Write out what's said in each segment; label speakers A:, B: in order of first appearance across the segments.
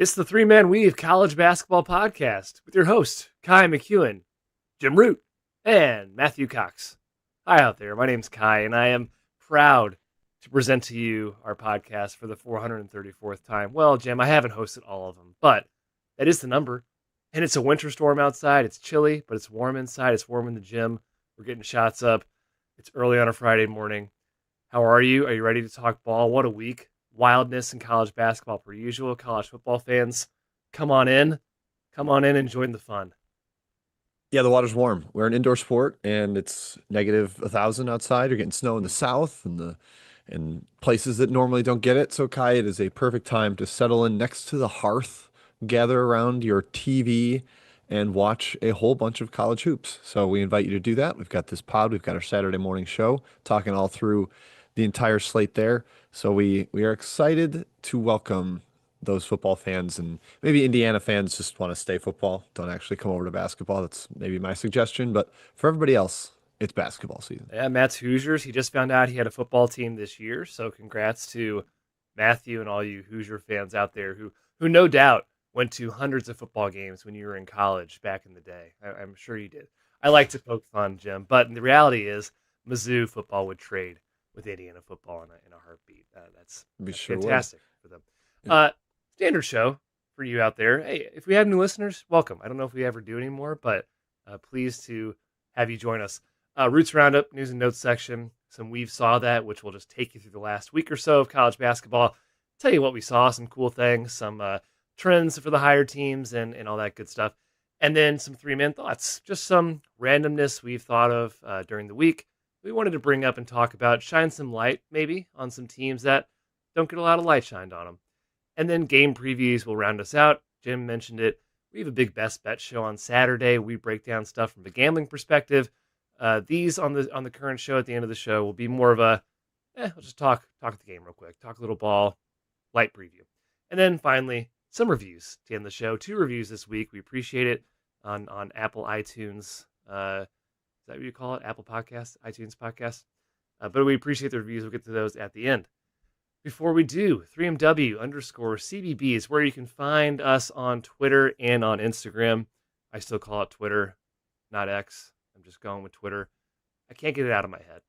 A: It's the Three Man Weave College Basketball Podcast with your host, Kai McEwen, Jim Root, and Matthew Cox. Hi out there. My name's Kai, and I am proud to present to you our podcast for the 434th time. Well, Jim, I haven't hosted all of them, but that is the number. And it's a winter storm outside. It's chilly, but it's warm inside. It's warm in the gym. We're getting shots up. It's early on a Friday morning. How are you? Are you ready to talk ball? What a week. Wildness in college basketball per usual. College football fans, come on in. Come on in and join the fun.
B: Yeah, the water's warm. We're an indoor sport, and it's negative 1,000 outside. You're getting snow in the south and the in places that normally don't get it. So, Kai, it is a perfect time to settle in next to the hearth, gather around your TV, and watch a whole bunch of college hoops. So, we invite you to do that. We've got this pod. We've got our Saturday morning show, talking all through the entire slate there. So, we are excited to welcome those football fans, and maybe Indiana fans just want to stay football, don't actually come over to basketball. That's maybe my suggestion. But for everybody else, it's basketball season.
A: Yeah, Matt's Hoosiers. He just found out he had a football team this year. So congrats to Matthew and all you Hoosier fans out there who no doubt went to hundreds of football games when you were in college back in the day. I'm sure you did. I like to poke fun, Jim, but the reality is Mizzou football would trade with Indiana football in a heartbeat. That's
B: Sure
A: fantastic for them.
B: Yeah.
A: Standard show for you out there. Hey, if we have new listeners, welcome. I don't know if we ever do anymore, but pleased to have you join us. Roots Roundup, news and notes section. Some We've Saw That, which will just take you through the last week or so of college basketball. Tell you what we saw, some cool things, some trends for the higher teams and all that good stuff. And then some three-man thoughts, just some randomness we've thought of during the week. We wanted to bring up and talk about, shine some light maybe on some teams that don't get a lot of light shined on them. And then game previews will round us out. Jim mentioned it. We have a big best bet show on Saturday. We break down stuff from a gambling perspective. These on the current show at the end of the show will be more of a, we'll just talk the game real quick. Talk a little ball, light preview. And then finally, some reviews to end the show. 2 reviews this week. We appreciate it on Apple iTunes. Is that what you call it? Apple Podcasts, iTunes Podcasts. But we appreciate the reviews. We'll get to those at the end. Before we do, 3MW_CBB is where you can find us on Twitter and on Instagram. I still call it Twitter, not X. I'm just going with Twitter. I can't get it out of my head.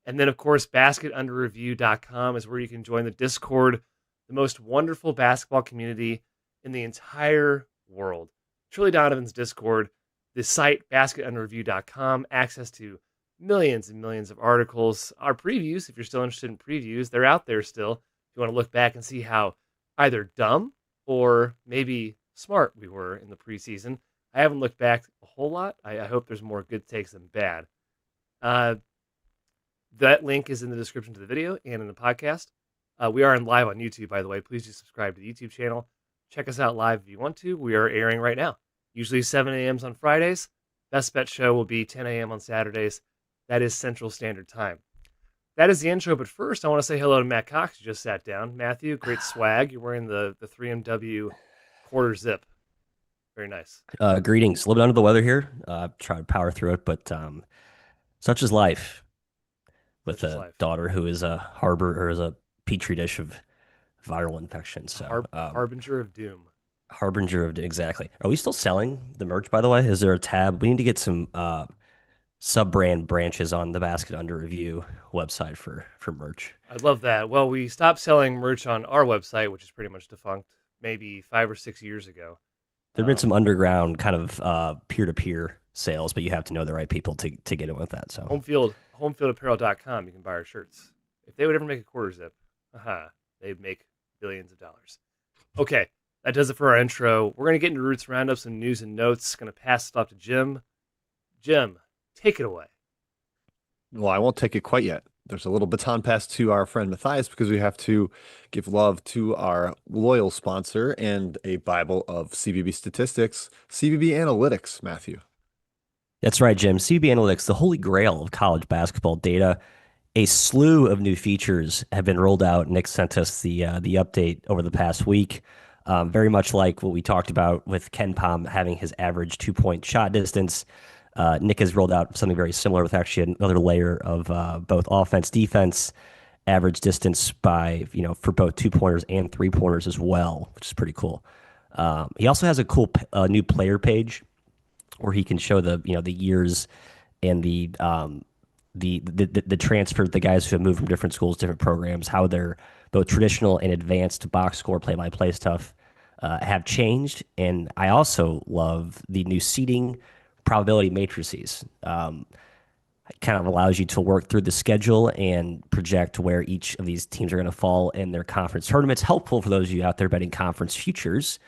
A: And then, of course, basketunderreview.com is where you can join the Discord, the most wonderful basketball community in the entire world. Trilly Donovan's Discord, the site basketunderreview.com, access to millions and millions of articles. Our previews, if you're still interested in previews, they're out there still. If you want to look back and see how either dumb or maybe smart we were in the preseason. I haven't looked back a whole lot. I hope there's more good takes than bad. That link is in the description to the video and in the podcast. We are live on YouTube, by the way. Please do subscribe to the YouTube channel. Check us out live if you want to. We are airing right now. Usually 7 a.m. on Fridays. Best Bet show will be 10 a.m. on Saturdays. That is Central Standard Time. That is the intro, but first I want to say hello to Matt Cox, who just sat down. Matthew, great swag. You're wearing the 3MW quarter zip. Very nice.
C: Greetings. A little bit under the weather here. Try to power through it, but such is life with a daughter who is a petri dish of viral infection. So
A: harbinger of doom.
C: Harbinger of exactly. Are we still selling the merch, by the way? Is there a tab? We need to get some sub-brand branches on the Basket Under Review website for merch.
A: I'd love that. Well, we stopped selling merch on our website, which is pretty much defunct, maybe 5 or 6 years ago.
C: There have been some underground kind of peer-to-peer sales, but you have to know the right people to get in with that. So
A: homefieldapparel.com, you can buy our shirts. If they would ever make a quarter zip, they'd make billions of dollars. Okay, that does it for our intro. We're going to get into Roots Roundups and news and notes. Going to pass it off to Jim. Jim, take it away.
B: Well, I won't take it quite yet. There's a little baton pass to our friend Matthias because we have to give love to our loyal sponsor and a Bible of CBB statistics, CBB Analytics, Matthew.
C: That's right, Jim. CBB Analytics, the holy grail of college basketball data. A slew of new features have been rolled out. Nick sent us the update over the past week. Very much like what we talked about with Ken Pom having his average 2-point shot distance. Nick has rolled out something very similar with actually another layer of both offense, defense, average distance by, for both 2 pointers and 3 pointers as well, which is pretty cool. He also has a cool new player page where he can show the years and the transfer, the guys who have moved from different schools, different programs, how their both traditional and advanced box score play by play stuff have changed. And I also love the new seeding probability matrices. It kind of allows you to work through the schedule and project where each of these teams are going to fall in their conference tournaments. Helpful for those of you out there betting conference futures,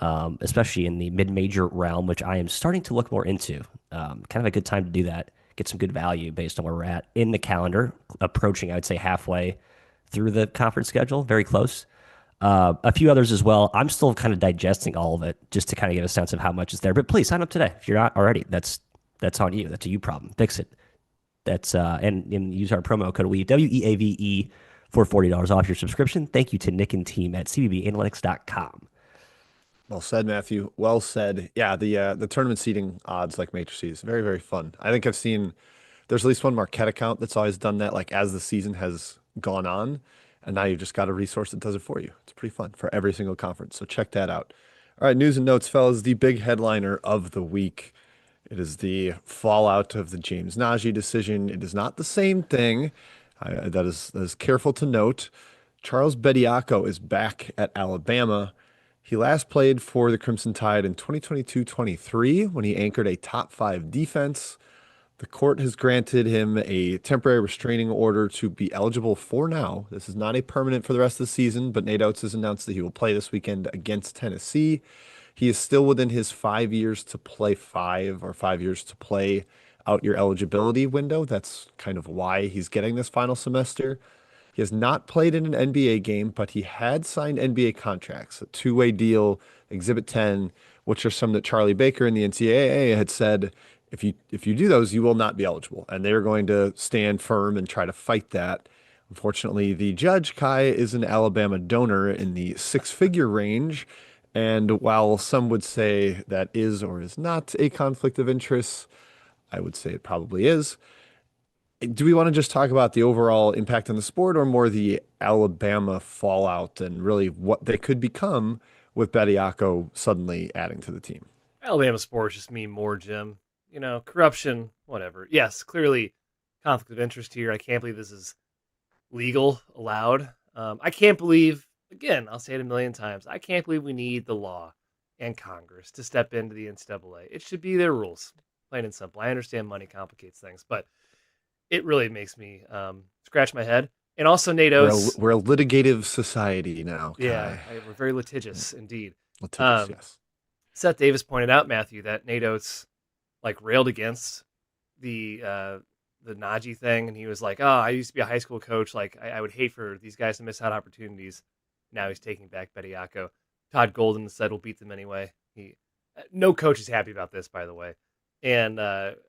C: especially in the mid-major realm, which I am starting to look more into. Kind of a good time to do that. Get some good value based on where we're at in the calendar, approaching, I would say, halfway through the conference schedule, very close. A few others as well. I'm still kind of digesting all of it just to kind of get a sense of how much is there. But please sign up today if you're not already. That's on you. That's a you problem. Fix it. That's and use our promo code WEAVE, WEAVE, for $40 off your subscription. Thank you to Nick and team at cbbanalytics.com.
B: Well said, Matthew. Well said. Yeah, the tournament seating odds like matrices, very, very fun. I think I've seen there's at least one Marquette account that's always done that, like as the season has gone on, and now you've just got a resource that does it for you. It's pretty fun for every single conference. So check that out. All right, news and notes, fellas. The big headliner of the week. It is the fallout of the James Najee decision. It is not the same thing. That is careful to note. Charles Bediako is back at Alabama. He last played for the Crimson Tide in 2022-23 when he anchored a top five defense. The court has granted him a temporary restraining order to be eligible for now. This is not a permanent for the rest of the season, but Nate Oates has announced that he will play this weekend against Tennessee. He is still within his 5 years to play 5 years to play out your eligibility window. That's kind of why he's getting this final semester. He has not played in an NBA game, but he had signed NBA contracts, a two-way deal, Exhibit 10, which are some that Charlie Baker and the NCAA had said, if you do those, you will not be eligible. And they're going to stand firm and try to fight that. Unfortunately, the judge, Kai, is an Alabama donor in the six-figure range. And while some would say that is or is not a conflict of interest, I would say it probably is. Do we want to just talk about the overall impact on the sport or more the Alabama fallout and really what they could become with Bediako suddenly adding to the team?
A: Alabama sports just mean more, Jim. Corruption, whatever. Yes, clearly conflict of interest here. I can't believe this is legal, allowed. I can't believe, again, I'll say it a million times, I can't believe we need the law and Congress to step into the NCAA. It should be their rules, plain and simple. I understand money complicates things, but it really makes me scratch my head. And also, Nate Oates.
B: We're a litigative society now, Kai.
A: Yeah, we're very litigious indeed.
B: Litigious, yes.
A: Seth Davis pointed out, Matthew, that Nate Oates railed against the Najee thing, and he was like, "Oh, I used to be a high school coach. I would hate for these guys to miss out opportunities." Now he's taking back Bediako. Todd Golden said we'll beat them anyway. No coach is happy about this, by the way, and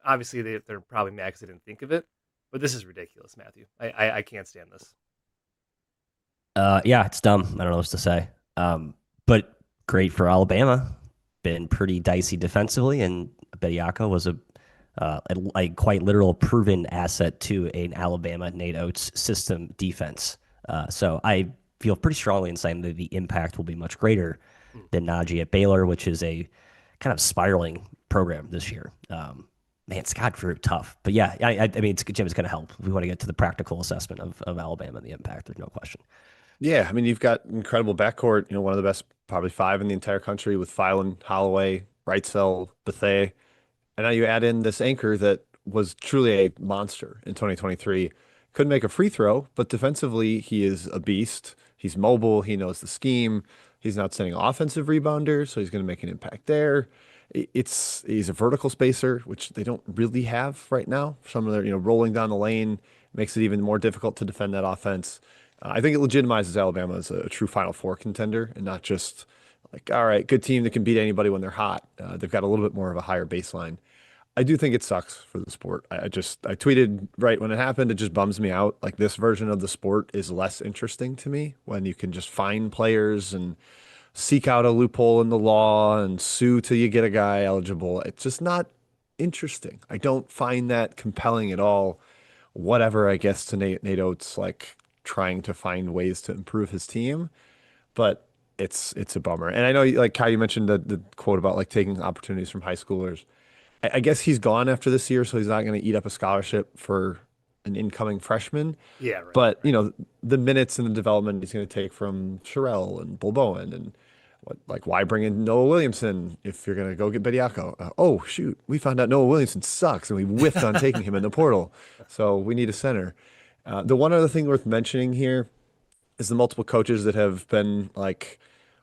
A: obviously they're probably mad because they didn't think of it. But this is ridiculous, Matthew. I can't stand this.
C: Yeah, it's dumb. I don't know what to say. But great for Alabama. Been pretty dicey defensively, and Bediako was a quite literal proven asset to an Alabama Nate Oates system defense. So I feel pretty strongly in saying that the impact will be much greater than Najee at Baylor, which is a kind of spiraling program this year. Man, Scott Drew, tough. But yeah, I mean, Jim is going to help. We want to get to the practical assessment of Alabama and the impact. There's no question.
B: Yeah, I mean, you've got incredible backcourt, one of the best, probably five in the entire country with Filan, Holloway, Wrightsell, Bethea. And now you add in this anchor that was truly a monster in 2023. Couldn't make a free throw, but defensively, he is a beast. He's mobile. He knows the scheme. He's an outstanding offensive rebounder, so he's going to make an impact there. He's a vertical spacer, which they don't really have right now. Some of their, rolling down the lane makes it even more difficult to defend that offense. I think it legitimizes Alabama as a true Final Four contender and not just all right, good team that can beat anybody when they're hot. They've got a little bit more of a higher baseline. I do think it sucks for the sport. I tweeted right when it happened. It just bums me out. This version of the sport is less interesting to me when you can just find players and seek out a loophole in the law and sue till you get a guy eligible. It's just not interesting. I don't find that compelling at all. Whatever, I guess, to Nate Oates, trying to find ways to improve his team, but it's a bummer. And I know, like Kai, you mentioned the quote about like taking opportunities from high schoolers. I guess he's gone after this year, so he's not going to eat up a scholarship for an incoming freshman.
A: Yeah, right.
B: But the minutes and the development he's going to take from Sherelle and Bolboen and why bring in Noah Williamson if you're going to go get Bediako? Oh shoot, we found out Noah Williamson sucks and we whiffed on taking him in the portal, so we need a center. The one other thing worth mentioning here is the multiple coaches that have been like,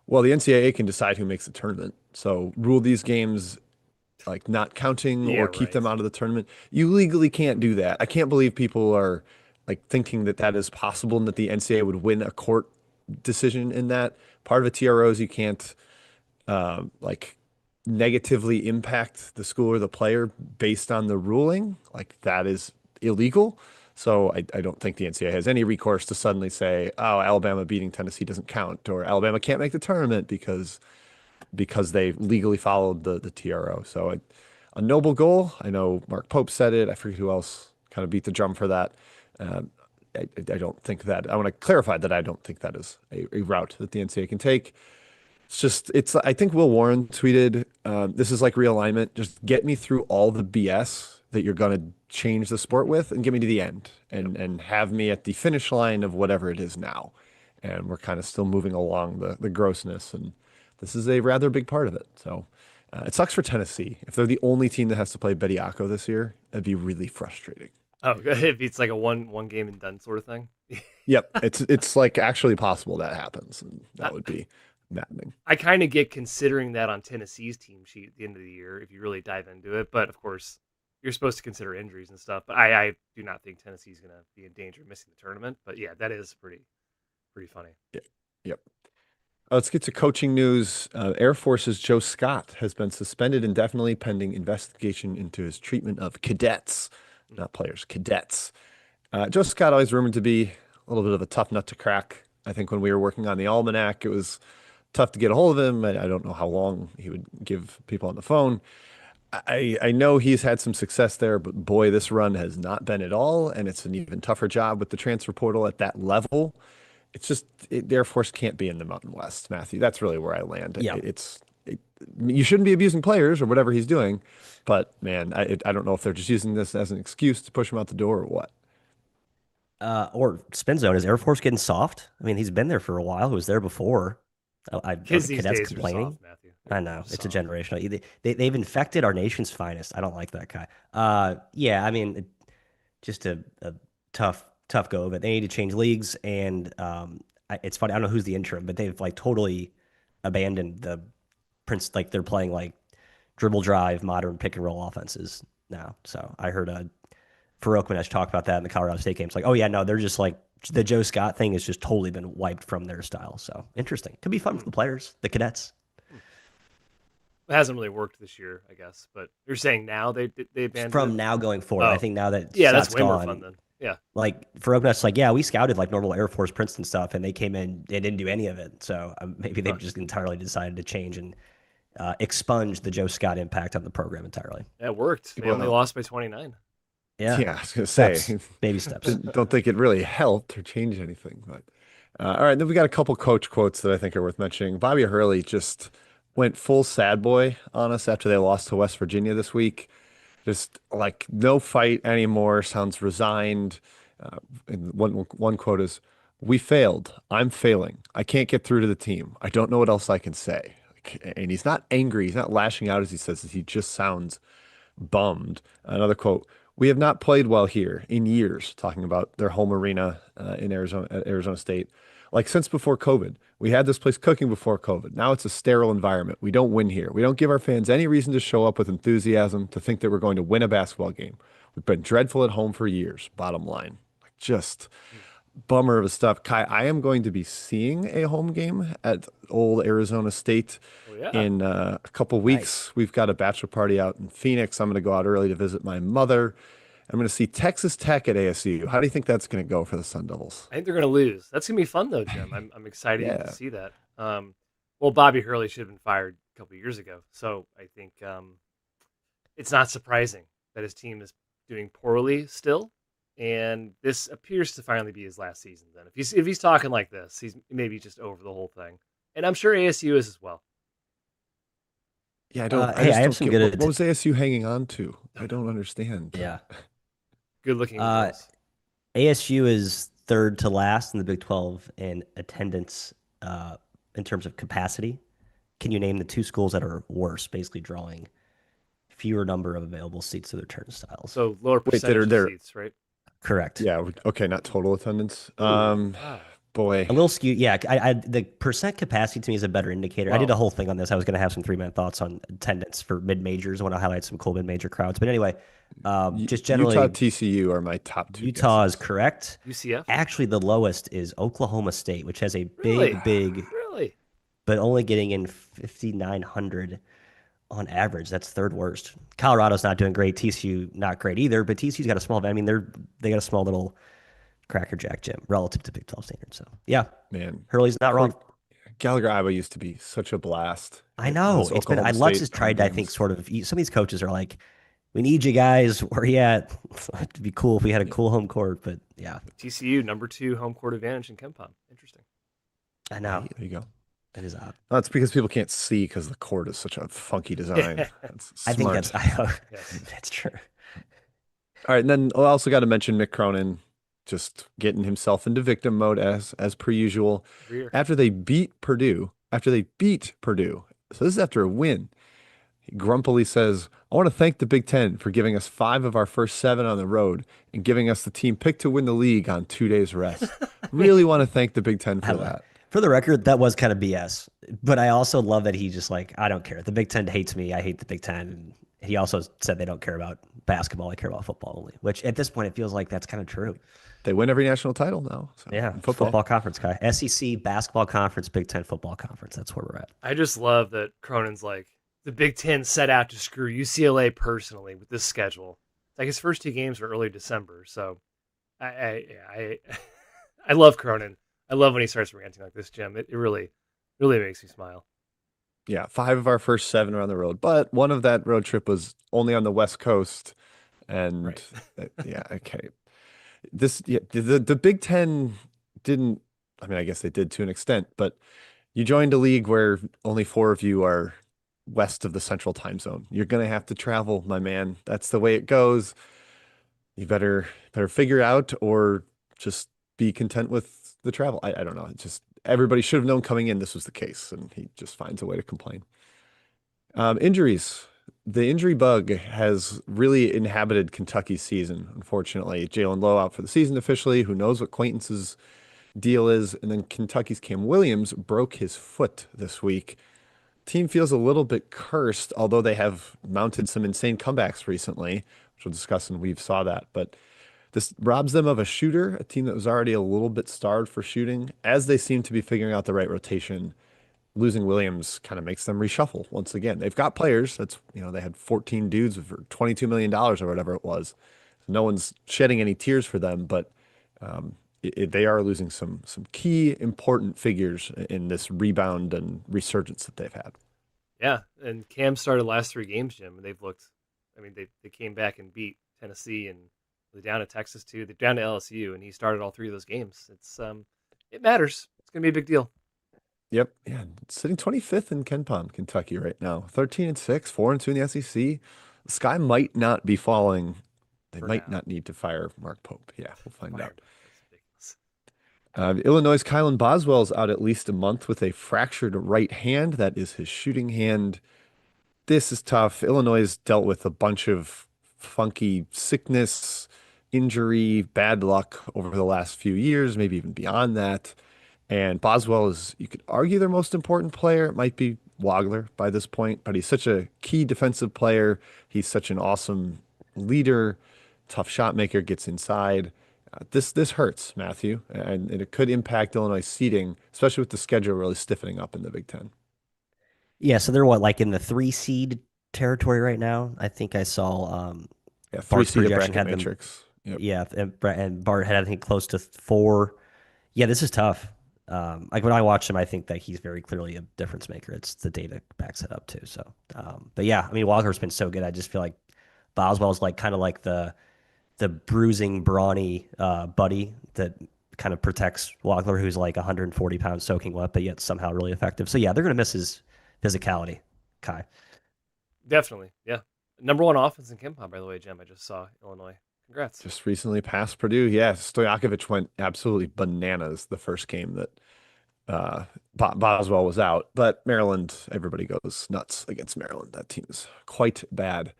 B: well, the NCAA can decide who makes the tournament, so rule these games like not counting
A: Yeah,
B: or keep
A: right.
B: them out of the tournament. You legally can't do that. I can't believe people are like thinking that that is possible and that the NCAA would win a court decision in that. Part of a TRO is you can't like negatively impact the school or the player based on the ruling. Like that is illegal. So I don't think the NCAA has any recourse to suddenly say, oh, Alabama beating Tennessee doesn't count, or Alabama can't make the tournament because they legally followed the TRO. So a noble goal. I know Mark Pope said it. I forget who else kind of beat the drum for that. Um, I don't think that. I want to clarify that I don't think that is a route that the NCAA can take. I think Will Warren tweeted, this is like realignment. Just get me through all the BS that you're going to change the sport with and get me to the end and have me at the finish line of whatever it is now. And we're kind of still moving along the grossness. And this is a rather big part of it. So it sucks for Tennessee. If they're the only team that has to play Bediako this year, it'd be really frustrating.
A: Oh, if it's like a one game and done sort of thing.
B: Yep. It's like actually possible that happens. And that would be maddening.
A: I kind of get considering that on Tennessee's team sheet at the end of the year if you really dive into it. But of course, you're supposed to consider injuries and stuff. But I do not think Tennessee's going to be in danger of missing the tournament. But yeah, that is pretty funny.
B: Yeah. Yep. Let's get to coaching news. Air Force's Joe Scott has been suspended indefinitely pending investigation into his treatment of cadets, not players, cadets. Joe Scott always rumored to be a little bit of a tough nut to crack. I think when we were working on the almanac, it was tough to get a hold of him. I don't know how long he would give people on the phone. I know he's had some success there, but boy, this run has not been at all. And it's an even tougher job with the transfer portal at that level. It's just the Air Force can't be in the Mountain West, Matthew. That's really where I land.
C: Yeah.
B: You shouldn't be abusing players or whatever he's doing, but man, I don't know if they're just using this as an excuse to push him out the door or what.
C: Or spin zone. Is Air Force getting soft? I mean, he's been there for a while. He was there before. Are
A: Kids
C: the
A: these
C: cadets
A: days are
C: complaining?
A: soft, Matthew.
C: I know
A: They're
C: it's a
A: soft.
C: generational. They've infected our nation's finest. I don't like that guy. Yeah, I mean, just a tough go of it. They need to change leagues, and it's funny. I don't know who's the interim, but they've like totally abandoned the prince. Like they're playing like dribble drive, modern pick and roll offenses now. So I heard Farouk Manesh talk about that in the Colorado State game. It's like, oh yeah, no, they're just like the Joe Scott thing has just totally been wiped from their style. So interesting. Could be fun for the players, the cadets.
A: It hasn't really worked this year, I guess. But you're saying now they abandoned
C: From
A: it?
C: now going forward,
A: Oh,
C: I think now that
A: yeah, that's
C: Scott's
A: way more fun
C: gone,
A: then. Yeah.
C: like Farouk Manesh's like, yeah, we scouted like normal Air Force Princeton stuff, and they came in, they didn't do any of it. So maybe they've
A: Huh.
C: just entirely decided to change and expunge the Joe Scott impact on the program entirely.
A: It worked. They only
B: Well,
A: lost by 29.
C: Yeah,
B: yeah, I was gonna
C: steps,
B: say,
C: baby steps.
B: don't think it really helped or changed anything. But all right, then we got a couple coach quotes that I think are worth mentioning. Bobby Hurley just went full sad boy on us after they lost to West Virginia this week. Just like no fight anymore. Sounds resigned. And one quote is, "We failed. I'm failing. I can't get through to the team. I don't know what else I can say." And he's not angry. He's not lashing out as he says it. He just sounds bummed. Another quote: "We have not played well here in years," talking about their home arena in Arizona, at Arizona State. "Like since before COVID. We had this place cooking before COVID. Now it's a sterile environment. We don't win here. We don't give our fans any reason to show up with enthusiasm to think that we're going to win a basketball game. We've been dreadful at home for years. Bottom line." Like just bummer of stuff. Kai, I am going to be seeing a home game at old Arizona State
A: Oh yeah.
B: in a couple
C: Nice.
B: weeks. We've got a bachelor party out in Phoenix. I'm going to go out early to visit my mother. I'm going to see Texas Tech at ASU. How do you think that's going to go for the Sun Devils?
A: I think they're gonna lose. That's gonna be fun though, Jim. I'm excited to
B: Yeah.
A: see that. Well, Bobby Hurley should have been fired a couple years ago. So I think it's not surprising that his team is doing poorly still. and this appears to finally be his last season. Then, if he's talking like this, he's maybe just over the whole thing, and I'm sure ASU is as well.
B: Yeah, I
C: Hey, I
B: just
C: have
B: don't
C: some
B: get what
C: good.
B: was ASU hanging on to? I
A: Don't know.
B: don't understand.
C: Yeah.
A: Good looking
C: Uh,
A: girls.
C: ASU is third to last in the Big 12 in attendance in terms of capacity. Can you name the two schools that are worse, basically drawing fewer number of available seats to their turnstiles?
A: So lower
B: Wait,
A: percentage of
B: they're
A: seats, right?
C: Correct.
B: yeah, okay, not total attendance.
A: Ooh, wow.
C: A
B: Boy.
C: little skewed. Yeah, the percent capacity to me is a better indicator. I did
A: Well,
C: a whole thing on this. I was going to have some 3 minute thoughts on attendance for mid majors. I want to highlight some cool mid major crowds. But anyway, just
B: Utah,
C: generally,
B: TCU are my top two
C: Utah is
B: guesses.
C: correct.
A: UCF.
C: Actually, the lowest is Oklahoma State, which has a
A: Really,
C: big,
A: really.
C: but only getting in 5,900 on average. That's third worst. Colorado's not doing great. TCU not great either. But TCU's got a small. I mean, they got a small little crackerjack gym relative to Big 12 standards. So yeah,
B: Man,
C: Hurley's not wrong.
B: Gallagher, Iowa used to be such a blast
C: I
B: in
C: know
B: those
C: it's been.
B: Oklahoma
C: Lutz
B: State
C: has
B: home
C: tried. I think
B: games.
C: sort of. Some of these coaches are like, "We need you guys. Where you at?" It'd be cool if we had a
B: Yeah,
C: cool home court. But yeah,
A: TCU number 2 home court advantage in Kempom. Interesting.
C: I know
B: hey, there you go.
C: that is odd.
B: That's because people can't see because the court is such a funky design. That's
C: I think
B: smart.
A: Yes.
C: that's true.
B: All right, and then I also got to mention Mick Cronin just getting himself into victim mode as per usual.
A: Every year.
B: After they beat Purdue, so this is after a win. He grumpily says, "I want to thank the Big Ten for giving us 5 of our first 7 on the road and giving us the team picked to win the league on 2 days rest.
A: I mean,
B: Really want to thank the Big Ten
C: I
B: for
C: don't know.
B: that."
C: For the record, that was kind of BS. But I also love that he just like, I don't care. The Big Ten hates me. I hate the Big Ten. And he also said they don't care about basketball. They care about football only, which at this point, it feels like that's kind of true.
B: They win every national title now. So
C: Yeah.
B: in football.
C: Football conference guy. SEC basketball conference, Big Ten football conference. That's where we're at.
A: I just love that Cronin's like the Big Ten set out to screw UCLA personally with this schedule. Like his first 2 games were early December, so I I love Cronin. I love when he starts ranting like this, Jim. It really makes me smile.
B: Yeah, 5 of our first 7 are on the road, but one of that road trip was only on the West Coast. And
A: Right.
B: yeah, okay. The Big Ten didn't, I mean, I guess they did to an extent, but you joined a league where only 4 of you are west of the central time zone. You're gonna have to travel, my man. That's the way it goes. You better figure out or just be content with the travel. I don't know. It's just everybody should have known coming in this was the case, and he just finds a way to complain. Injuries. The injury bug has really inhabited Kentucky's season, unfortunately. Jalen Lowe out for the season officially. Who knows what Quaintance's deal is? And then Kentucky's Cam Williams broke his foot this week. Team feels a little bit cursed, although they have mounted some insane comebacks recently, which we'll discuss, and we've saw that. But this robs them of a shooter, a team that was already a little bit starved for shooting, as they seem to be figuring out the right rotation. Losing Williams kind of makes them reshuffle once again. They've got players. They had 14 dudes for $22 million or whatever it was. No one's shedding any tears for them, but they are losing some key important figures in this rebound and resurgence that they've had.
A: Yeah, and Cam started the last 3 games, Jim, and they've looked. I mean, they came back and beat Tennessee, and they're down to Texas too. They're down to LSU, and he started all 3 of those games. It matters. It's gonna be a big deal
B: Yep. Yeah. Sitting 25th in KenPom, Kentucky right now. 13-6, 4-2 in the SEC. The sky might not be falling. They
A: for
B: might
A: now.
B: not need to fire Mark Pope. Yeah, we'll find out.
A: Fired. That's ridiculous.
B: Illinois' Kylan Boswell's out at least a month with a fractured right hand. That is his shooting hand. This is tough. Illinois has dealt with a bunch of funky sickness, injury, bad luck over the last few years, maybe even beyond that. And Boswell is, you could argue, their most important player. It might be Wagler by this point, but he's such a key defensive player. He's such an awesome leader, tough shot maker, gets inside. This hurts, Matthew, and it could impact Illinois seeding, especially with the schedule really stiffening up in the Big Ten.
C: Yeah, so they're what, like in the 3 seed territory right now? I think I saw
B: Yeah, three
C: Bart's
B: seeded
C: projection
B: bracket
C: had them.
B: matrix. Yep.
C: Yeah, and Bart had I think close to 4. Yeah, this is tough. Like when I watch him, I think that he's very clearly a difference maker. It's the data backs it up too. So, but yeah, I mean Walker's been so good. I just feel like Boswell's like kind of like the bruising, brawny buddy that kind of protects Wagler, who's like 140 pounds soaking wet, but yet somehow really effective. So yeah, they're going to miss his physicality, Kai.
A: Definitely, yeah. Number one offense in Kimpon, by the way, Jim. I just saw Illinois. Congrats.
B: Just recently passed Purdue. Yeah, Stojakovic went absolutely bananas the first game that Boswell was out. But Maryland, everybody goes nuts against Maryland. That team is quite bad.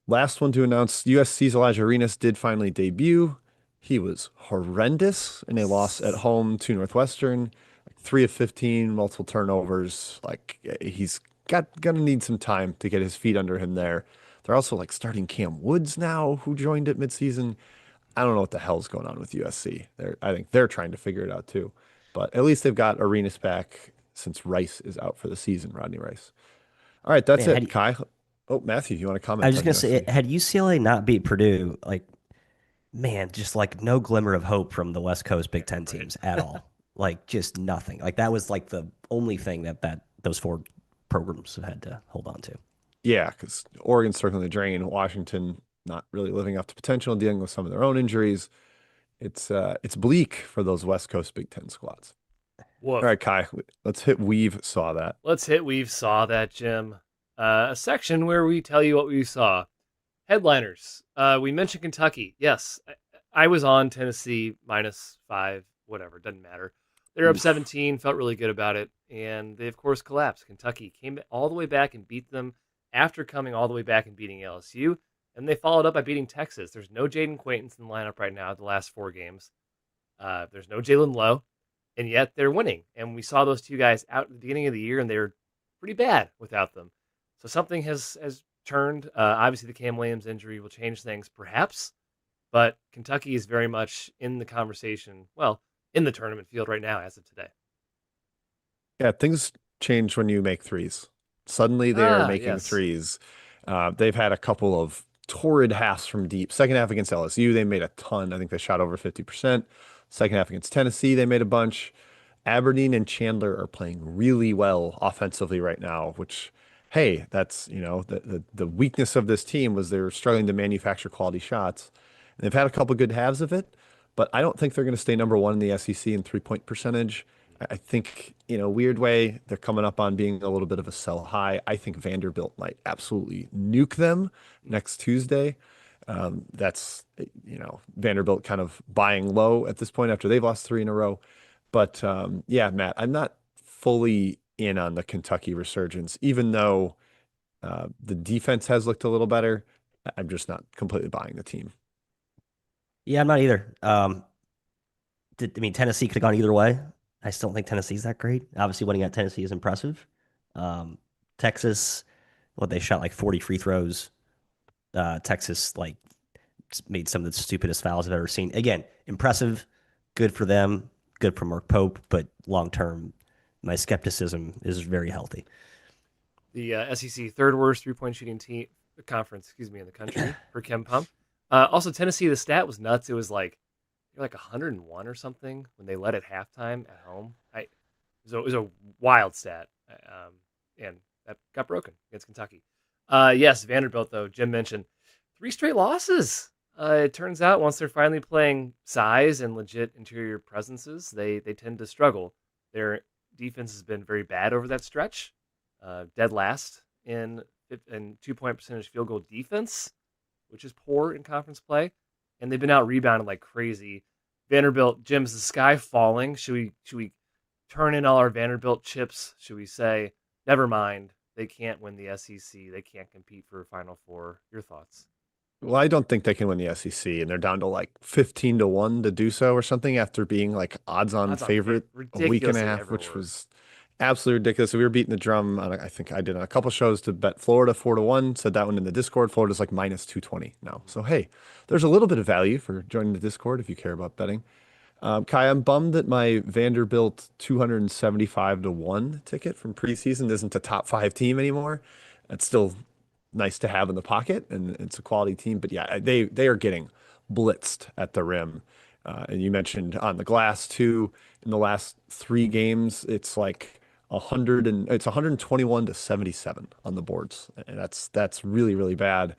B: Last one to announce, USC's Elijah Arenas did finally debut. He was horrendous in a loss at home to Northwestern. 3 of 15, multiple turnovers. Like he's gonna need some time to get his feet under him there. They're also like starting Cam Woods now, who joined at midseason. I don't know what the hell's going on with USC. I think they're trying to figure it out too. But at least they've got Arenas back since Rice is out for the season, Rodney Rice. All right, that's
C: Man,
B: it, Kai. Oh, Matthew, you want to
C: I was
B: comment
C: just
B: on
C: gonna say,
B: USC?
C: had UCLA not beat Purdue, like man, just like no glimmer of hope from the West Coast Big Ten
A: Right.
C: teams at all. Like just nothing. Like that was like the only thing that those four programs have had to hold on to.
B: Yeah, because Oregon's circling the drain. Washington not really living up to potential, dealing with some of their own injuries. It's bleak for those West Coast Big Ten squads. All
A: Woof.
B: right, Kai, let's hit Weave saw that.
A: Let's hit We've Saw That, Jim. A section where we tell you what we saw. Headliners. We mentioned Kentucky. Yes, I was on Tennessee -5, whatever, doesn't matter. They're up
B: Oof.
A: 17, felt really good about it, and they of course collapsed. Kentucky came all the way back and beat them after coming all the way back and beating LSU, and they followed up by beating Texas. There's no Jaden Quaintance in the lineup right now. The last 4 games, there's no Jalen Lowe, and yet they're winning. And we saw those two guys out at the beginning of the year, and they were pretty bad without them. So something has turned. Obviously, the Cam Williams injury will change things, perhaps, but Kentucky is very much in the conversation. Well, in the tournament field right now, as of today.
B: Yeah, things change when you make threes. Suddenly they are
A: Ah,
B: making
A: yes.
B: threes. They've had a couple of torrid halves from deep. Second half against LSU, they made a ton. I think they shot over 50%. Second half against Tennessee, they made a bunch. Aberdeen and Chandler are playing really well offensively right now, which, hey, that's, the weakness of this team was they were struggling to manufacture quality shots. And they've had a couple good halves of it, but I don't think they're going to stay number one in the SEC in 3-point percentage. I think, in a weird way, they're coming up on being a little bit of a sell high. I think Vanderbilt might absolutely nuke them next Tuesday. That's, Vanderbilt kind of buying low at this point after they've lost 3 in a row. But yeah, Matt, I'm not fully in on the Kentucky resurgence, even though the defense has looked a little better. I'm just not completely buying the team.
C: Yeah, I'm not either. I mean, Tennessee could have gone either way. I still don't think Tennessee's that great. Obviously, winning at Tennessee is impressive. Texas, what they shot like 40 free throws. Texas like made some of the stupidest fouls I've ever seen. Again, impressive, good for them, good for Mark Pope, but long term, my skepticism is very healthy.
A: The SEC third worst 3-point shooting team conference, excuse me, in the country for Kem Pump. Also, Tennessee, the stat was nuts. It was like you're like 101 or something when they led at halftime at home. It was a wild stat, and that got broken against Kentucky. Yes, Vanderbilt though. Jim mentioned 3 straight losses. It turns out once they're finally playing size and legit interior presences, they tend to struggle. Their defense has been very bad over that stretch. Dead last in 2-point percentage field goal defense, which is poor in conference play, and they've been out rebounded like crazy. Vanderbilt, Jim, is the sky falling? Should we turn in all our Vanderbilt chips? Should we say never mind? They can't win the SEC. They can't compete for a Final Four. Your thoughts?
B: Well, I don't think they can win the SEC, and they're down to like 15 to 1 to do so or something after being like odds-on
A: Odds on
B: favorite a week and a
A: ridiculously
B: half,
A: ever
B: which
A: were.
B: was absolutely ridiculous. So we were beating the drum on, I think I did on a couple shows to bet Florida 4-1, said that one in the Discord. Florida's like -220 now. So hey, there's a little bit of value for joining the Discord if you care about betting. Kai, I'm bummed that my Vanderbilt 275 to 1 ticket from preseason isn't a top five team anymore. It's still nice to have in the pocket, and it's a quality team. But yeah, they are getting blitzed at the rim. And you mentioned on the glass too. In the last 3 games, it's like 121 to 77 on the boards, and that's really really bad.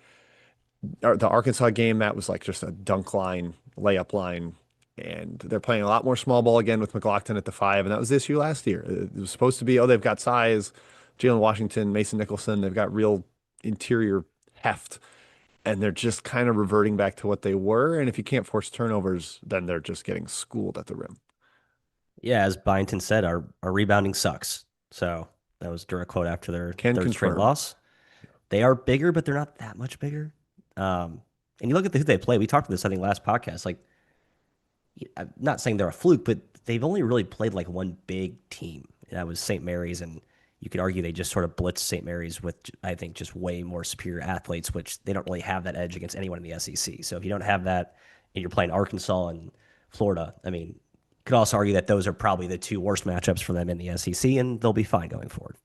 B: the Arkansas game, that was like just a dunk line, layup line. And they're playing a lot more small ball again with McLaughlin at the five. And that was the issue last year. It was supposed to be, oh, they've got size, Jalen Washington, Mason Nicholson, they've got real interior heft. And they're just kind of reverting back to what they were. And if you can't force turnovers, then they're just getting schooled at the rim.
C: Yeah, as Byington said, our rebounding sucks. So that was a direct quote after their
B: Can
C: third straight
B: confirm.
C: loss. They are bigger, but they're not that much bigger. And you look at who they play. We talked about this, I think, last podcast. Like, I'm not saying they're a fluke, but they've only really played like one big team. That was St. Mary's, and you could argue they just sort of blitzed St. Mary's with, I think, just way more superior athletes, which they don't really have that edge against anyone in the SEC. So if you don't have that, and you're playing Arkansas and Florida, I mean, you could also argue that those are probably the two worst matchups for them in the SEC, and they'll be fine going forward.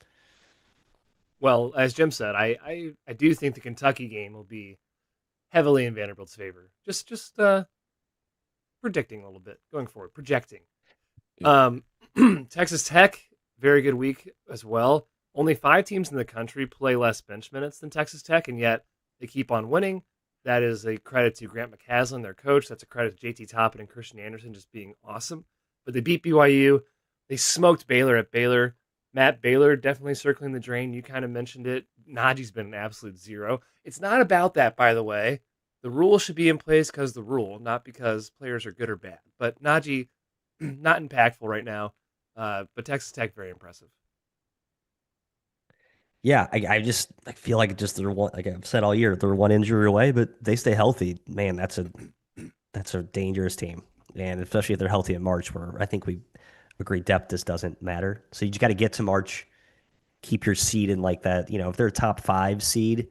A: Well, as Jim said, I do think the Kentucky game will be heavily in Vanderbilt's favor. Just predicting a little bit going forward, projecting. Um, Texas Tech, very good week as well. Only 5 teams in the country play less bench minutes than Texas Tech, and yet they keep on winning. That is a credit to Grant McCaslin, their coach. That's a credit to JT Toppin and Christian Anderson just being awesome. But they beat BYU. They smoked Baylor at Baylor. Matt Baylor definitely circling the drain. You kind of mentioned it. Najee's been an absolute zero. It's not about that, by the way. The rule should be in place because the rule, not because players are good or bad. But Najee, not impactful right now. But Texas Tech, very impressive.
C: Yeah, I just I feel like just they're one, like I've said all year, they're one injury away, but they stay healthy. Man, that's a dangerous team, and especially if they're healthy in March, where I think we agree depth just doesn't matter. So you just got to get to March, keep your seed in like that. You know, if they're a top 5 seed,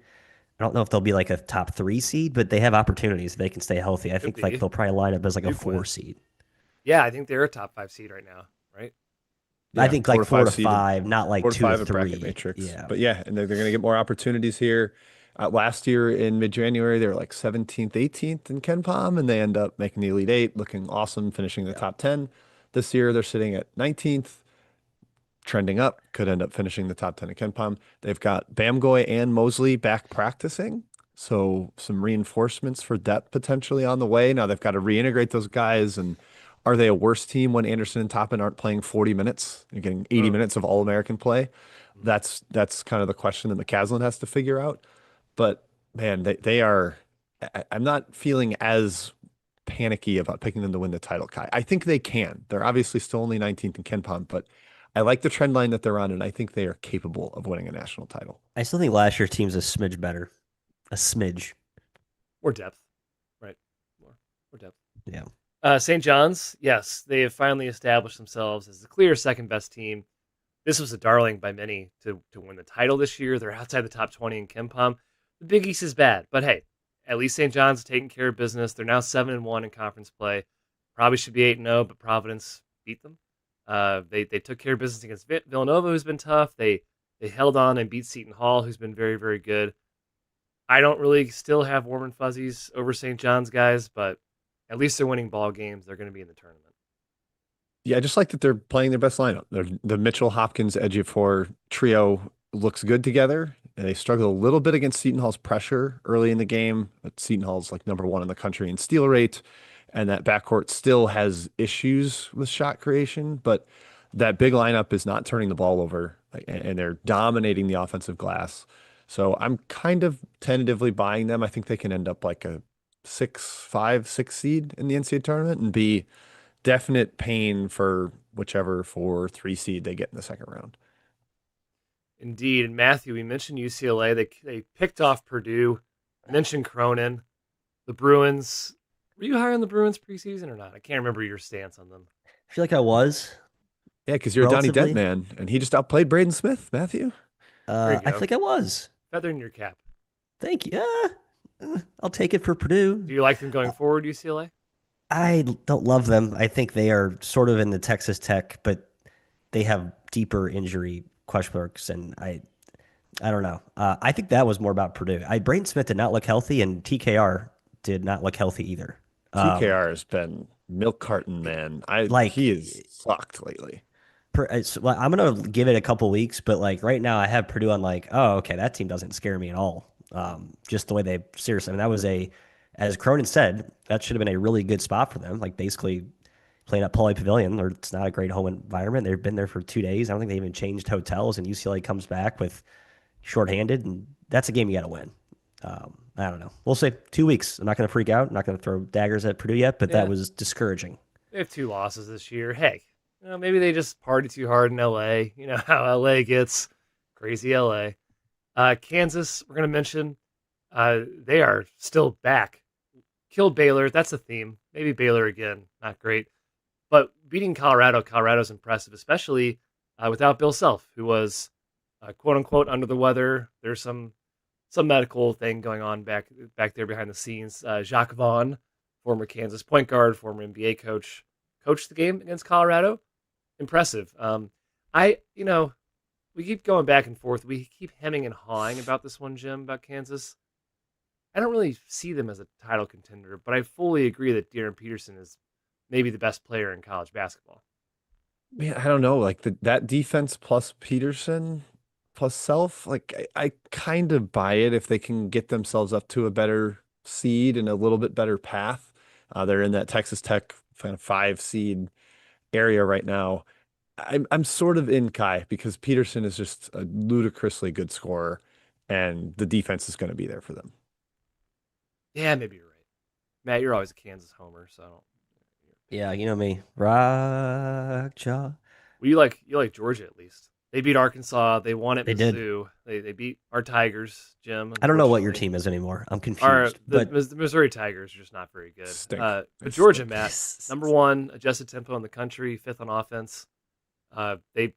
C: I don't know if they'll be like a top 3 seed, but they have opportunities if they can stay healthy. I
A: Could
C: think like
A: be.
C: they'll probably line up as like a
A: Duke
C: four
A: win.
C: seed.
A: Yeah, I think they're a top 5 seed right now, right?
C: I
B: Yeah,
C: think
B: four
C: like
B: to
C: four
B: five
C: to
B: seed and
C: five, not like
B: four to
C: two to
B: five at bracket
C: three.
B: matrix.
C: Yeah.
B: But yeah, and they're going to get more opportunities here. Last year in mid-January, they were like 17th, 18th in Ken Palm, and they end up making the Elite Eight, looking awesome, finishing the
C: Yeah.
B: top 10. This year, they're sitting at 19th, trending up, could end up finishing the top 10 at Ken Palm. They've got Bamgoy and Mosley back practicing. So some reinforcements for depth potentially on the way. Now they've got to reintegrate those guys. And are they a worse team when Anderson and Toppin aren't playing 40 minutes? You're getting 80
A: Mm.
B: minutes of All-American play. That's kind of the question that McCaslin has to figure out. But man, they are. I'm not feeling as panicky about picking them to win the title, Kai. I think they can. They're obviously still only 19th in Ken Palm, but I like the trend line that they're on, and I think they are capable of winning a national title.
C: I still think last year's team's a smidge better. A smidge.
A: Or depth, right? More depth.
C: Yeah.
A: St. John's, yes, they have finally established themselves as the clear second best team. This was a darling by many to win the title this year. They're outside the top 20 in Ken Palm. The Big East is bad, but hey, at least St. John's is taking care of business. They're now 7-1 in conference play. Probably should be 8-0, but Providence beat them. They took care of business against Villanova, who's been tough. They held on and beat Seton Hall, who's been very, very good. I don't really still have warm and fuzzies over St. John's guys, but at least they're winning ball games. They're going to be in the tournament.
B: Yeah, I just like that they're playing their best lineup. The Mitchell Hopkins Ejiofor trio looks good together. And they struggled a little bit against Seton Hall's pressure early in the game, but Seton Hall's like number 1 in the country in steal rate, and that backcourt still has issues with shot creation, but that big lineup is not turning the ball over, and they're dominating the offensive glass. So I'm kind of tentatively buying them. I think they can end up like a 6 seed in the NCAA tournament and be definite pain for whichever 4 3 seed they get in the second round.
A: Indeed. And Matthew, we mentioned UCLA. They picked off Purdue. Mentioned Cronin. The Bruins. Were you high on the Bruins preseason or not? I can't remember your stance on them.
C: I feel like I was
B: Yeah, because you're a Donnie Dent
C: relatively.
B: man, and he just outplayed Braden Smith, Matthew.
A: There you
C: I feel
A: go.
C: like I was.
A: Feather in your cap.
C: Thank you. I'll take it for Purdue.
A: Do you like them going forward, UCLA?
C: I don't love them. I think they are sort of in the Texas Tech, but they have deeper injury question marks, and I don't know. I think that was more about Purdue. Braden Smith did not look healthy, and TKR did not look healthy either.
B: TKR has been milk carton man.
C: Like
B: He is sucked lately.
C: I'm gonna give it a couple weeks, but like right now, I have Purdue on like, oh, okay, that team doesn't scare me at all. Just the way they seriously, I mean, that was as Cronin said, that should have been a really good spot for them. Like basically playing at Pauley Pavilion, or it's not a great home environment. They've been there for 2 days. I don't think they even changed hotels, and UCLA comes back with shorthanded, and that's a game you got to win. I don't know. We'll say 2 weeks. I'm not going to freak out. I'm not going to throw daggers at Purdue yet, but that
A: Yeah,
C: was discouraging.
A: they have 2 losses this year. Hey, maybe they just party too hard in LA. You know how LA gets, crazy LA. Kansas, we're going to mention, they are still back. Killed Baylor. That's a theme. Maybe Baylor again. Not great. But beating Colorado, Colorado's impressive, especially without Bill Self, who was quote unquote under the weather. There's some medical thing going on back there behind the scenes. Jacques Vaughn, former Kansas point guard, former NBA coach, coached the game against Colorado. Impressive. We keep going back and forth. We keep hemming and hawing about this one, Jim, about Kansas. I don't really see them as a title contender, but I fully agree that De'Aaron Peterson is maybe the best player in college basketball.
B: Man, I don't know. Like that defense plus Peterson plus Self, like I kind of buy it if they can get themselves up to a better seed and a little bit better path. They're in that Texas Tech kind of 5 seed area right now. I'm sort of in Kai because Peterson is just a ludicrously good scorer, and the defense is going to be there for them.
A: Yeah, maybe you're right. Matt, you're always a Kansas homer, so I don't.
C: Yeah, you know me. Rock jaw.
A: Well, you like Georgia at least. They beat Arkansas. They won at
C: They did.
A: Mizzou. They beat our Tigers, Jim.
C: I don't know what your
A: Unfortunately,
C: team is anymore. I'm
A: our
C: confused.
A: the,
C: But
A: the Missouri Tigers are just not very good.
B: Stink. They
A: But Georgia,
B: stink.
A: Matt, number one adjusted tempo in the country, fifth on offense. They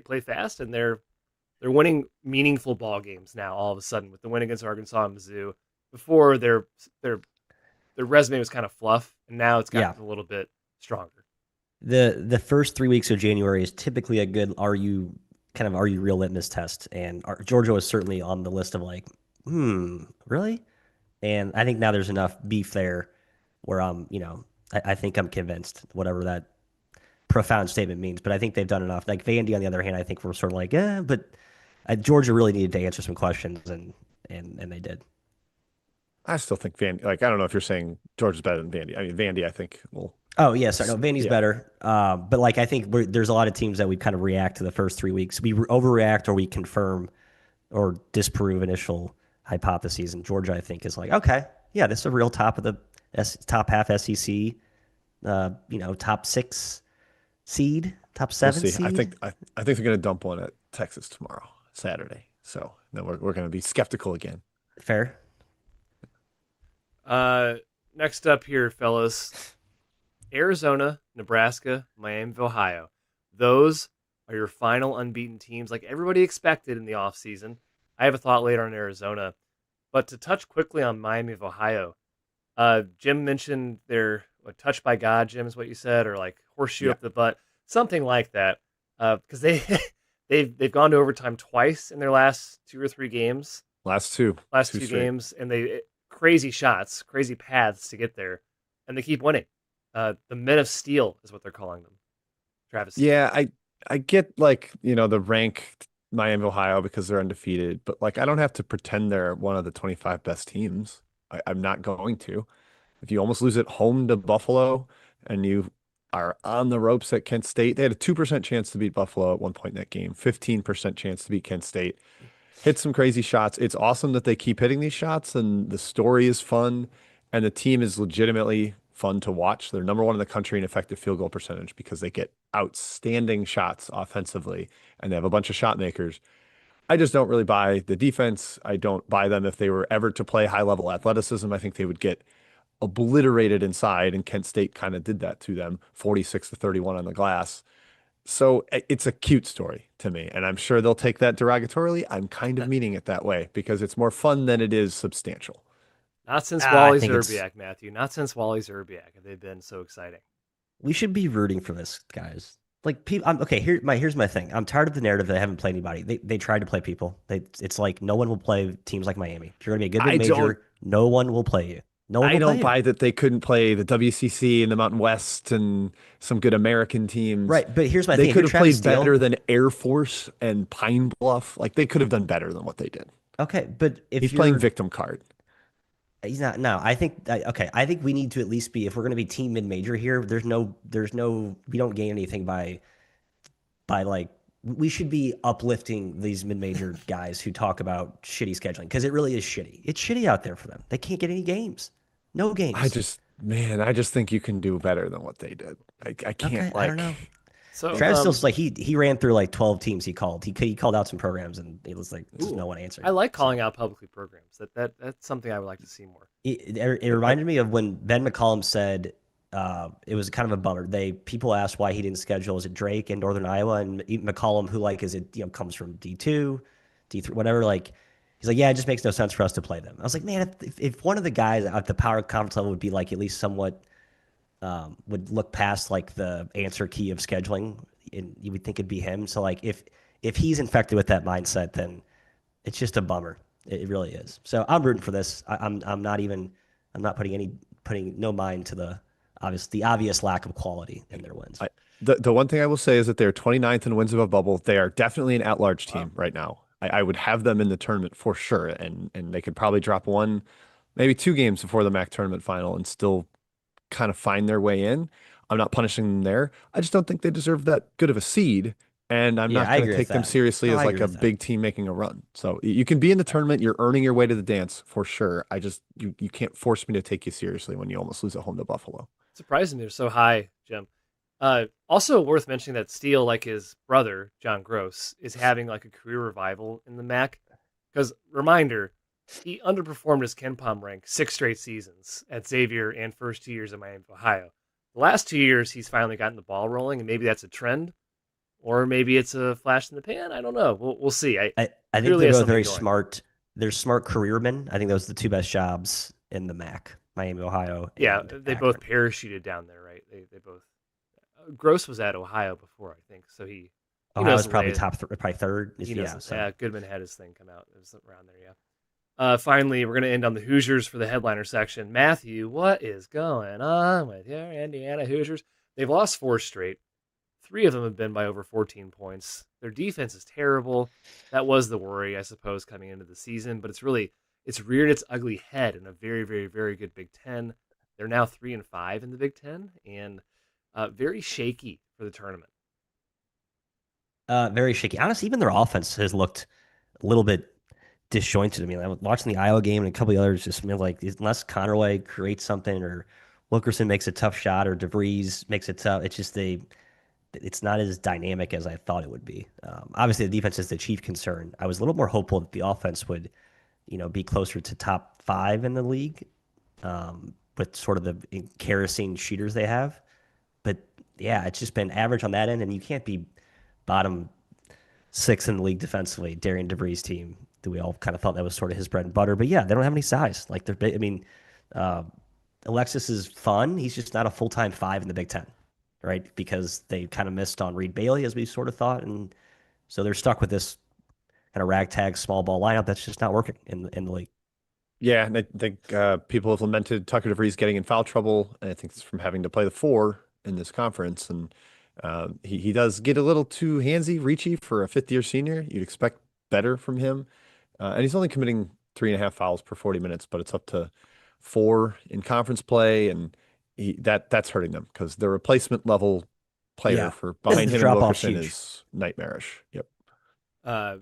A: play fast, and they're winning meaningful ball games now. All of a sudden, with the win against Arkansas and Mizzou, before their resume was kind of fluff, and now it's
C: yeah,
A: gotten a little bit stronger.
C: the first 3 weeks of January is typically a good are you real litmus test, and Georgia was certainly on the list of like, really? And I think now there's enough beef there where I think I'm convinced, whatever that profound statement means. But I think they've done enough. Like Vandy, on the other hand, I think we're sort of like, but Georgia really needed to answer some questions, and they did.
B: I still think Vandy, like, I don't know if you're saying Georgia's better than Vandy. I mean, Vandy, I think will,
C: Oh yeah, sorry, no, Vandy's
B: yeah.
C: better. But like I think there's a lot of teams that we kind of react to the first 3 weeks. We overreact or we confirm or disprove initial hypotheses. And Georgia, I think, is like, okay, yeah, this is a real top of the top half SEC. Top 6 seed, top
B: We'll
C: seven
B: see.
C: seed.
B: I think they're going to dump one at Texas tomorrow, Saturday. So then we're going to be skeptical again.
C: Fair.
A: Next up here, fellas, Arizona, Nebraska, Miami of Ohio. Those are your final unbeaten teams, like everybody expected in the offseason. I have a thought later on Arizona, but to touch quickly on Miami of Ohio, Jim mentioned their touch by God, Jim, is what you said, or like horseshoe
B: Yeah.
A: up the butt, something like that. Because they've gone to overtime twice in their last 2 or 3 games,
B: Last two
A: two
B: straight.
A: games, and they crazy shots, crazy paths to get there, and they keep winning. The Men of Steel is what they're calling them. Travis.
B: Yeah, I get like, the rank Miami, Ohio because they're undefeated, but like I don't have to pretend they're one of the 25 best teams. I'm not going to. If you almost lose at home to Buffalo and you are on the ropes at Kent State, they had a 2% chance to beat Buffalo at one point in that game, 15% chance to beat Kent State. Hit some crazy shots. It's awesome that they keep hitting these shots, and the story is fun, and the team is legitimately fun to watch. They're number one in the country in effective field goal percentage because they get outstanding shots offensively, and they have a bunch of shot makers. I just don't really buy the defense. I don't buy them if they were ever to play high level athleticism. I think they would get obliterated inside, and Kent State kind of did that to them, 46-31 on the glass. So it's a cute story to me, and I'm sure they'll take that derogatorily. I'm kind of meaning it that way because it's more fun than it is substantial.
A: Not since
C: I
A: Wally
C: think it's
A: Zerbiak, Matthew. Not since Wally Zerbiak have they been so exciting.
C: We should be rooting for this, guys. Like people, okay. Here's my thing. I'm tired of the narrative that they haven't played anybody. They tried to play people. It's like no one will play teams like Miami. If you're gonna be a good
B: I
C: mid
B: don't
C: major, no one will play you. No one
B: I
C: will play
B: don't
C: you.
B: buy that they couldn't play the WCC and the Mountain West and some good American teams.
C: Right, but here's my
B: They
C: thing. If
B: could
C: you're
B: have
C: Travis
B: played
C: Steele,
B: better than Air Force and Pine Bluff. Like they could have done better than what they did.
C: Okay, but
B: He's
C: if
B: playing
C: you're
B: victim card.
C: he's not. No, okay. I think we need to at least be if we're going to be team mid major here. There's no we don't gain anything by like we should be uplifting these mid major guys who talk about shitty scheduling because it really is shitty. It's shitty out there for them. They can't get any games, no games.
B: I just think you can do better than what they did. I can't
C: Okay, I don't
B: like.
C: know.
A: So,
C: Travis Still's like he ran through like 12 teams he called. He called out some programs and it was like just
A: ooh,
C: no one
A: I
C: answered.
A: like calling
C: So
A: out publicly programs. That's something I would like to see more.
C: it reminded me of when Ben McCollum said it was kind of a bummer. People asked why he didn't schedule. Was it Drake in Northern Iowa and McCollum, who like is it comes from D2, D3, whatever. Like he's like, yeah, it just makes no sense for us to play them. I was like, man, if one of the guys at the power conference level would be like at least somewhat would look past like the answer key of scheduling, and you would think it'd be him. So like if he's infected with that mindset, then it's just a bummer. It really is. So I'm rooting for this. I'm not even I'm not putting no mind to the obvious lack of quality in their wins.
B: I, the one thing I will say is that they're 29th in wins above bubble. They are definitely an at-large
A: Wow.
B: team right now. I would have them in the tournament for sure, and they could probably drop one, maybe two games before the MAC tournament final and still kind of find their way in. I'm not punishing them there. I just don't think they deserve that good of a seed, and I'm
C: Yeah,
B: not
C: I
B: going to
C: agree with
B: take them
C: that.
B: seriously
C: No,
B: as
C: I
B: like
C: agree
B: a
C: with that.
B: big team making a run. So you can be in the tournament, you're earning your way to the dance for sure. I just you can't force me to take you seriously when you almost lose at home to Buffalo.
A: Surprising they're so high, Jim. Also worth mentioning that Steele, like his brother John Gross, is having like a career revival in the MAC. Because reminder, he underperformed his Ken Pom rank 6 straight seasons at Xavier and first 2 years at Miami, Ohio. The last 2 years, he's finally gotten the ball rolling, and maybe that's a trend, or maybe it's a flash in the pan. I don't know. We'll see. I
C: I think
A: clearly
C: they're
A: has
C: both
A: something
C: very
A: going.
C: smart. They're smart careermen. I think those are the two best jobs in the MAC, Miami, Ohio,
A: Yeah,
C: and
A: they both
C: Akron.
A: parachuted down there, right? They both. Gross was at Ohio before, I think, so he
C: Ohio
A: knows
C: is
A: the
C: probably
A: lay.
C: top three, probably third.
A: He knows.
C: Yeah, so
A: Yeah, Goodman had his thing come out. It was around there. Yeah. Finally, we're going to end on the Hoosiers for the headliner section. Matthew, what is going on with your Indiana Hoosiers? They've lost 4 straight. 3 of them have been by over 14 points. Their defense is terrible. That was the worry, I suppose, coming into the season, but it's reared its ugly head in a very, very, very good Big Ten. They're now 3-5 in the Big Ten, and very shaky for the tournament.
C: very shaky. Honestly, even their offense has looked a little bit disjointed. I mean, I was watching the Iowa game and a couple of others. Just like unless Connerway creates something or Wilkerson makes a tough shot or DeVries makes it tough, it's not as dynamic as I thought it would be. Obviously, the defense is the chief concern. I was a little more hopeful that the offense would, be closer to top five in the league with sort of the kerosene shooters they have. But yeah, it's just been average on that end, and you can't be bottom six in the league defensively. Darian DeVries' team, that we all kind of thought that was sort of his bread and butter. But yeah, they don't have any size. Like they're, I mean, uh, Alexis is fun. He's just not a full time five in the Big Ten, right? Because they kind of missed on Reed Bailey as we sort of thought, and so they're stuck with this kind of ragtag small ball lineup that's just not working in the league.
B: Yeah, and I think people have lamented Tucker DeVries getting in foul trouble, and I think it's from having to play the four in this conference. And he does get a little too handsy, reachy for a fifth-year senior. You'd expect better from him. And he's only committing 3.5 fouls per 40 minutes, but it's up to 4 in conference play, and that's hurting them because the replacement level player
C: Yeah,
B: for
C: the
B: behind him and
C: drop off's
B: Wilkerson
C: huge.
B: is nightmarish. Yep.
A: Uh,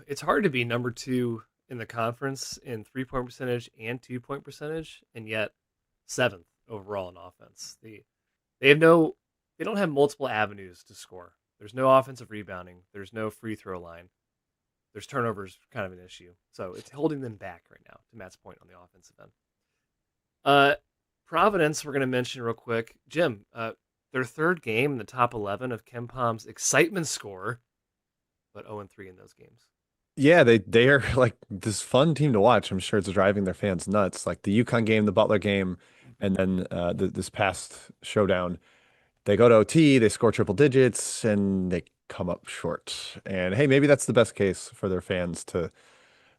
A: it's hard to be number 2 in the conference in 3-point percentage and 2-point percentage, and yet 7th overall in offense. They have no they don't have multiple avenues to score. There's no offensive rebounding. There's no free throw line. There's turnovers, kind of an issue. So it's holding them back right now. To Matt's point on the offensive end. Uh, Providence, we're going to mention real quick. Jim, their third game in the top 11 of Ken Palm's excitement score, but 0-3 in those games.
B: Yeah, they are like this fun team to watch. I'm sure it's driving their fans nuts. Like the UConn game, the Butler game, and then this past showdown, they go to OT, they score triple digits, and they come up short. And hey, maybe that's the best case for their fans to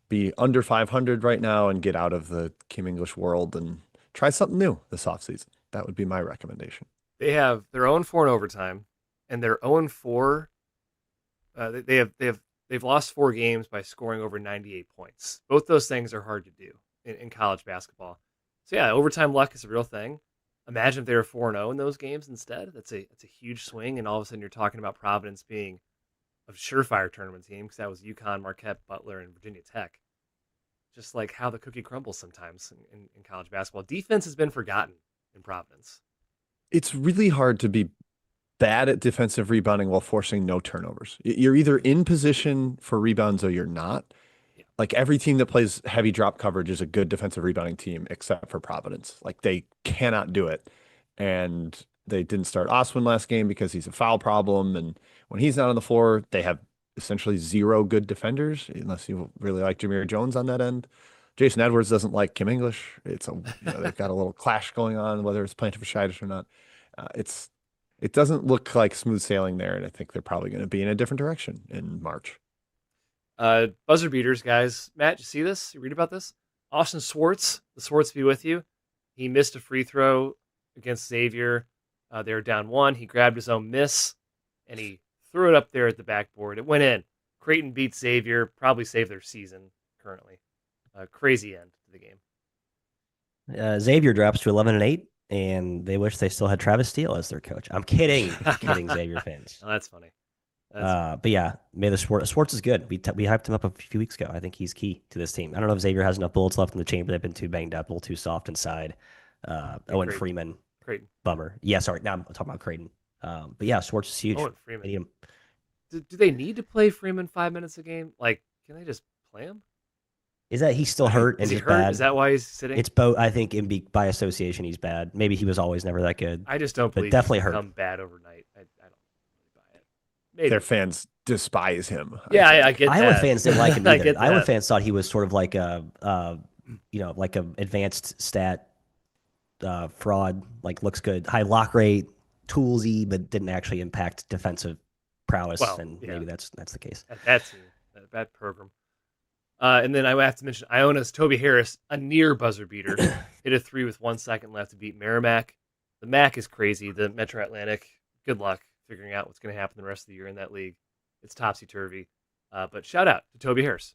B: be under 500 right now and get out of the Kim English world and try something new this offseason. That would be my recommendation.
A: They have their own 4 in overtime, and their 0-4. They they've lost 4 games by scoring over 98 points. Both those things are hard to do in college basketball. So yeah, overtime luck is a real thing. Imagine if they were 4-0 in those games instead. That's a huge swing, and all of a sudden you're talking about Providence being a surefire tournament team because that was UConn, Marquette, Butler, and Virginia Tech. Just like how the cookie crumbles sometimes in college basketball. Defense has been forgotten in Providence.
B: It's really hard to be bad at defensive rebounding while forcing no turnovers. You're either in position for rebounds or you're not.
A: Yeah.
B: Like every team that plays heavy drop coverage is a good defensive rebounding team except for Providence. Like they cannot do it. And they didn't start Oswin last game because he's a foul problem. And when he's not on the floor, they have essentially zero good defenders, unless you really like Jameer Jones on that end. Jason Edwards doesn't like Kim English. They've got a little clash going on, whether it's plantar fasciitis or not. It doesn't look like smooth sailing there, and I think they're probably going to be in a different direction in March.
A: Buzzer beaters, guys. Matt, you see this? You read about this? Austin Swartz, the Swartz be with you. He missed a free throw against Xavier. They were down 1. He grabbed his own miss, and he threw it up there at the backboard. It went in. Creighton beat Xavier, probably saved their season currently. Crazy end to the game.
C: Xavier drops to 11-8, and they wish they still had Travis Steele as their coach. I'm kidding, kidding, Xavier fans.
A: Oh, that's funny.
C: But yeah, Swartz is good. We hyped him up a few weeks ago. I think he's key to this team. I don't know if Xavier has enough bullets left in the chamber. They've been too banged up, a little too soft inside. Owen Freeman,
A: Creighton.
C: Bummer. Yeah, sorry. Now I'm talking about Creighton. But yeah, Swartz is huge.
A: Owen Freeman. Do they need to play Freeman 5 minutes a game? Like, can they just play him?
C: Is that he's still hurt and he's bad?
A: Is that why he's sitting?
C: It's both. I think by association he's bad. Maybe he was always never that good.
A: I just don't believe
C: definitely
A: he's
C: hurt.
A: become bad overnight. I don't really buy it. Maybe.
B: Their fans despise him.
A: Yeah, I get that.
C: Iowa fans didn't like him either. Iowa
A: that.
C: fans thought he was sort of like like a advanced stat fraud. Like looks good, high lock rate, toolsy, but didn't actually impact defensive prowess. Maybe that's the case.
A: That team, that program. And then I have to mention Iona's Toby Harris, a near buzzer beater, hit a 3 with 1 second left to beat Merrimack. The MAC is crazy. The Metro Atlantic, good luck figuring out what's going to happen the rest of the year in that league. It's topsy-turvy. But shout out to Toby Harris.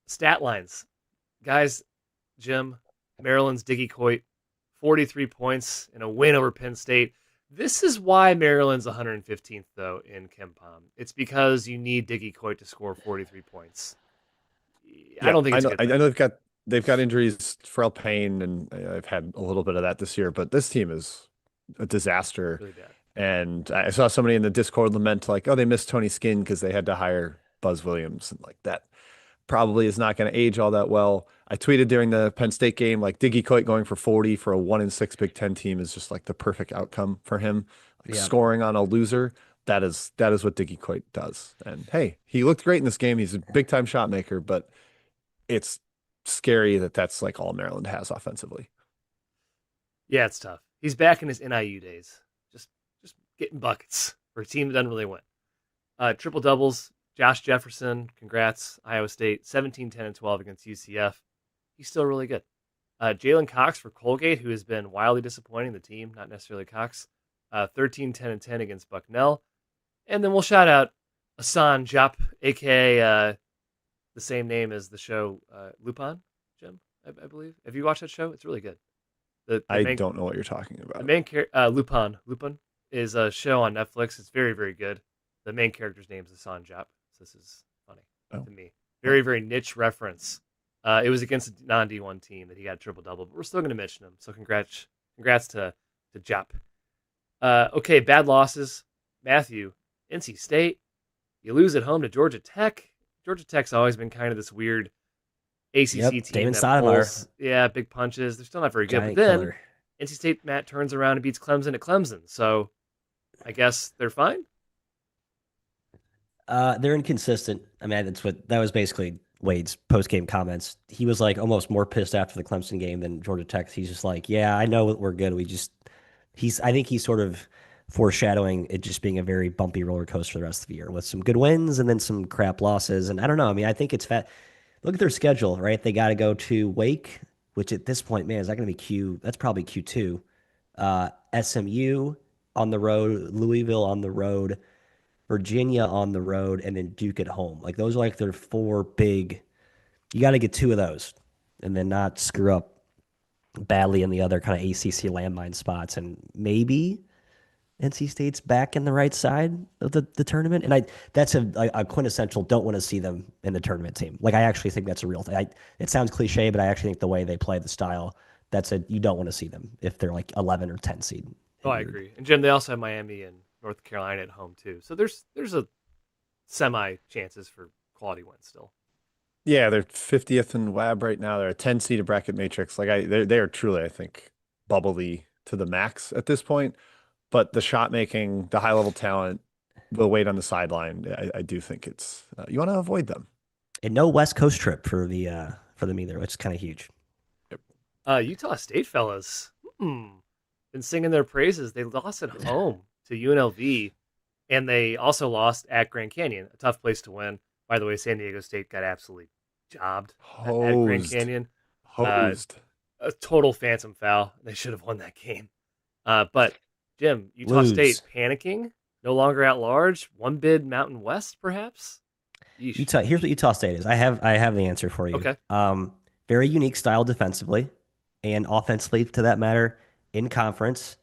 A: Stat lines. Guys, Jim, Maryland's Diggy Coit, 43 points in a win over Penn State. This is why Maryland's 115th, though, in KenPom. It's because you need Diggy Coit to score 43 points. I don't think it's good.
B: I know they've got injuries, Pharrell Payne, and I've had a little bit of that this year, but this team is a disaster.
A: Really bad.
B: And I saw somebody in the Discord lament like, oh, they missed Tony Skinn because they had to hire Buzz Williams, and like that probably is not going to age all that well. I tweeted during the Penn State game, like Diggy Coit going for 40 for a 1-6 Big Ten team is just like the perfect outcome for him. Like scoring on a loser, that is what Diggy Coit does. And hey, he looked great in this game. He's a big time shot maker, but it's scary that that's like all Maryland has offensively.
A: Yeah, it's tough. He's back in his NIU days, just getting buckets for a team that doesn't really win. Triple doubles. Josh Jefferson, congrats, Iowa State, 17, 10, and 12 against UCF. He's still really good. Jalen Cox for Colgate, who has been wildly disappointing the team, not necessarily Cox. 13, 10, and 10 against Bucknell. And then we'll shout out Hassan Jop, a.k.a. The same name as the show Lupin, Jim, I believe. Have you watched that show? It's really good.
B: I don't know what you're talking about.
A: The main character, Lupin, is a show on Netflix. It's very, very good. The main character's name is Hassan Jop. So this is funny to me. Very, very niche reference. It was against a non-D1 team that he got a triple-double, but we're still going to mention him. So congrats to Jop. Okay, bad losses. Matthew, NC State. You lose at home to Georgia Tech. Georgia Tech's always been kind of this weird ACC team.
C: Damon Stoudemire.
A: Yeah, big punches. They're still not very good. But then NC State, Matt, turns around and beats Clemson at Clemson. So I guess they're fine.
C: They're inconsistent. I mean, that was basically Wade's post-game comments. He was like almost more pissed after the Clemson game than Georgia Tech. He's just like, yeah, I know we're good. I think he's sort of foreshadowing it just being a very bumpy roller coaster for the rest of the year with some good wins and then some crap losses. And I don't know. I mean, I think it's fat. Look at their schedule, right? They got to go to Wake, which at this point, man, is that going to be that's probably Q2. SMU on the road, Louisville on the road, Virginia on the road, and then Duke at home. Like those are like their four big. You got to get two of those, and then not screw up badly in the other kind of ACC landmine spots, and maybe NC State's back in the right side of the tournament. And that's a quintessential don't want to see them in the tournament team. Like I actually think that's a real thing. It sounds cliche, but I actually think the way they play the style, you don't want to see them if they're like 11 or 10 seed.
A: Oh, I agree. And Jim, they also have Miami and North Carolina at home too. So there's a semi chances for quality wins still.
B: Yeah, they're 50th in WAB right now. They're a 10 seed bracket matrix. They are truly, I think, bubbly to the max at this point. But the shot making, the high level talent will wait on the sideline. I do think it's you want to avoid them.
C: And no West Coast trip for them either, which is kind of huge.
A: Utah State fellas, been singing their praises. They lost at home to UNLV, and they also lost at Grand Canyon, a tough place to win. By the way, San Diego State got absolutely jobbed at Grand Canyon.
B: Hosed.
A: A total phantom foul. They should have won that game. But Jim, Utah State panicking, no longer at large. One bid Mountain West, perhaps.
C: Utah. Here's what Utah State is. I have the answer for you.
A: Okay.
C: Very unique style defensively, and offensively, to that matter, in conference.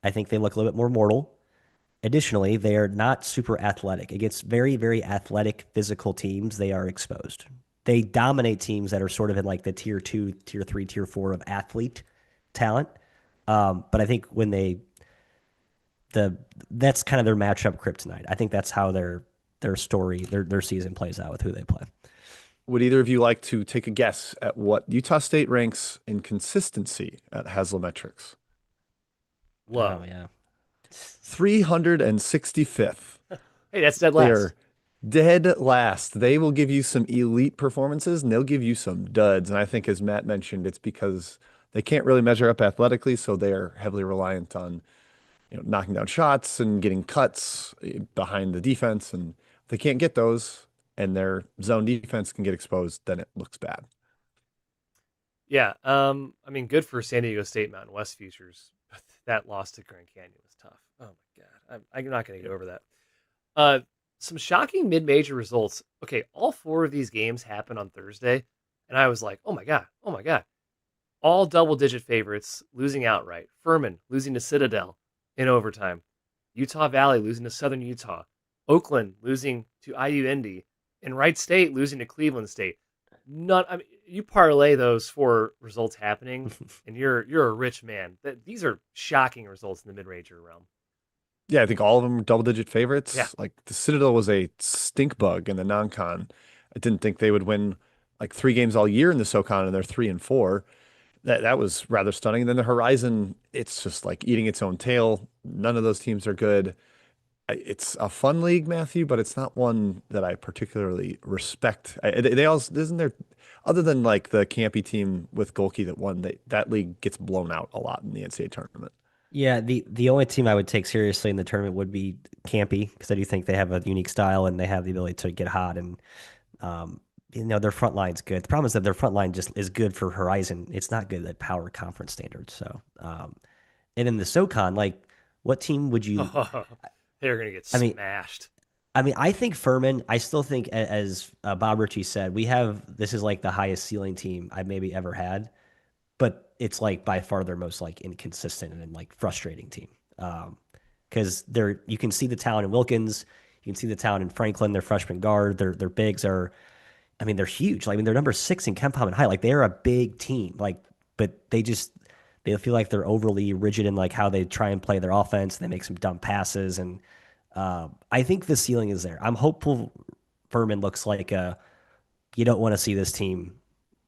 C: I think they look a little bit more mortal. Additionally, they are not super athletic. Against very, very athletic, physical teams, they are exposed. They dominate teams that are sort of in like the tier 2, tier 3, tier 4 of athlete talent. But I think when that's kind of their matchup kryptonite. I think that's how their story, their season plays out with who they play.
B: Would either of you like to take a guess at what Utah State ranks in consistency at Haslametrics?
A: Low.
C: Oh, yeah.
B: 365th.
A: Hey, that's dead last.
B: They're dead last. They will give you some elite performances and they'll give you some duds. And I think, as Matt mentioned, it's because they can't really measure up athletically, so they're heavily reliant on knocking down shots and getting cuts behind the defense. And if they can't get those and their zone defense can get exposed, then it looks bad.
A: Yeah. I mean, good for San Diego State Mountain West futures. But that loss to Grand Canyon was tough. Oh my God. I'm not going to get over that. Some shocking mid-major results. Okay. All four of these games happened on Thursday. And I was like, oh my God. Oh my God. All double-digit favorites losing outright. Furman losing to Citadel in overtime. Utah Valley losing to Southern Utah. Oakland losing to IU Indy. And Wright State losing to Cleveland State. You parlay those four results happening, and you're a rich man. These are shocking results in the mid-major realm.
B: Yeah, I think all of them are double-digit favorites.
A: Yeah.
B: Like the Citadel was a stink bug in the non-con. I didn't think they would win like 3 games all year in the SoCon, and they're 3-4. That was rather stunning. And then the Horizon, it's just like eating its own tail. None of those teams are good. It's a fun league, Matthew, but it's not one that I particularly respect. They also isn't there, other than like the campy team with Golke that won. That league gets blown out a lot in the NCAA tournament.
C: Yeah, the only team I would take seriously in the tournament would be Campy, because I do think they have a unique style and they have the ability to get hot, and their front line's good. The problem is that their front line just is good for Horizon. It's not good at power conference standards. So, and in the SoCon, like, what team would you?
A: They're gonna get smashed.
C: I think Furman. I still think, as Bob Ritchie said, this is like the highest ceiling team I've maybe ever had, but it's like by far their most like inconsistent and like frustrating team. Because you can see the talent in Wilkins, you can see the talent in Franklin. Their freshman guard, their bigs are, they're huge. Like, they're number 6 in KenPom and high. Like, they are a big team. Like, but they feel like they're overly rigid in like how they try and play their offense. They make some dumb passes, and I think the ceiling is there. I'm hopeful Furman looks like you don't want to see this team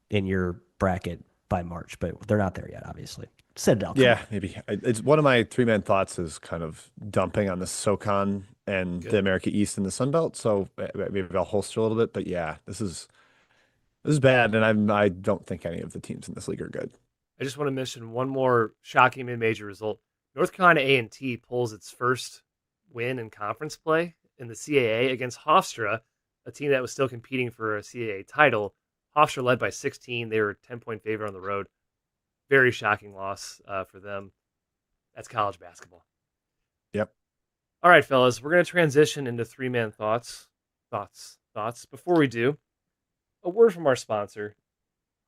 C: in your bracket by March, but they're not there yet, obviously. Citadel.
B: Yeah, maybe. It's one of my 3-man thoughts is kind of dumping on the SoCon and the America East and the Sun Belt. So maybe I'll holster a little bit, but yeah, this is bad, and I don't think any of the teams in this league are good.
A: I just want to mention one more shocking mid-major result. North Carolina A&T pulls its first win in conference play in the CAA against Hofstra, a team that was still competing for a CAA title. Hofstra led by 16. They were a 10-point favorite on the road. Very shocking loss for them. That's college basketball.
B: Yep.
A: All right, fellas, we're going to transition into three-man thoughts. Thoughts. Before we do, a word from our sponsor,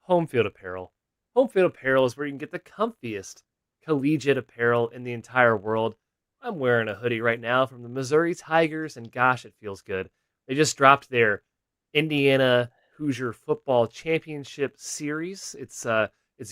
A: Home Field Apparel. Home Field Apparel is where you can get the comfiest collegiate apparel in the entire world. I'm wearing a hoodie right now from the Missouri Tigers, and gosh, it feels good. They just dropped their Indiana Hoosier Football Championship Series. It's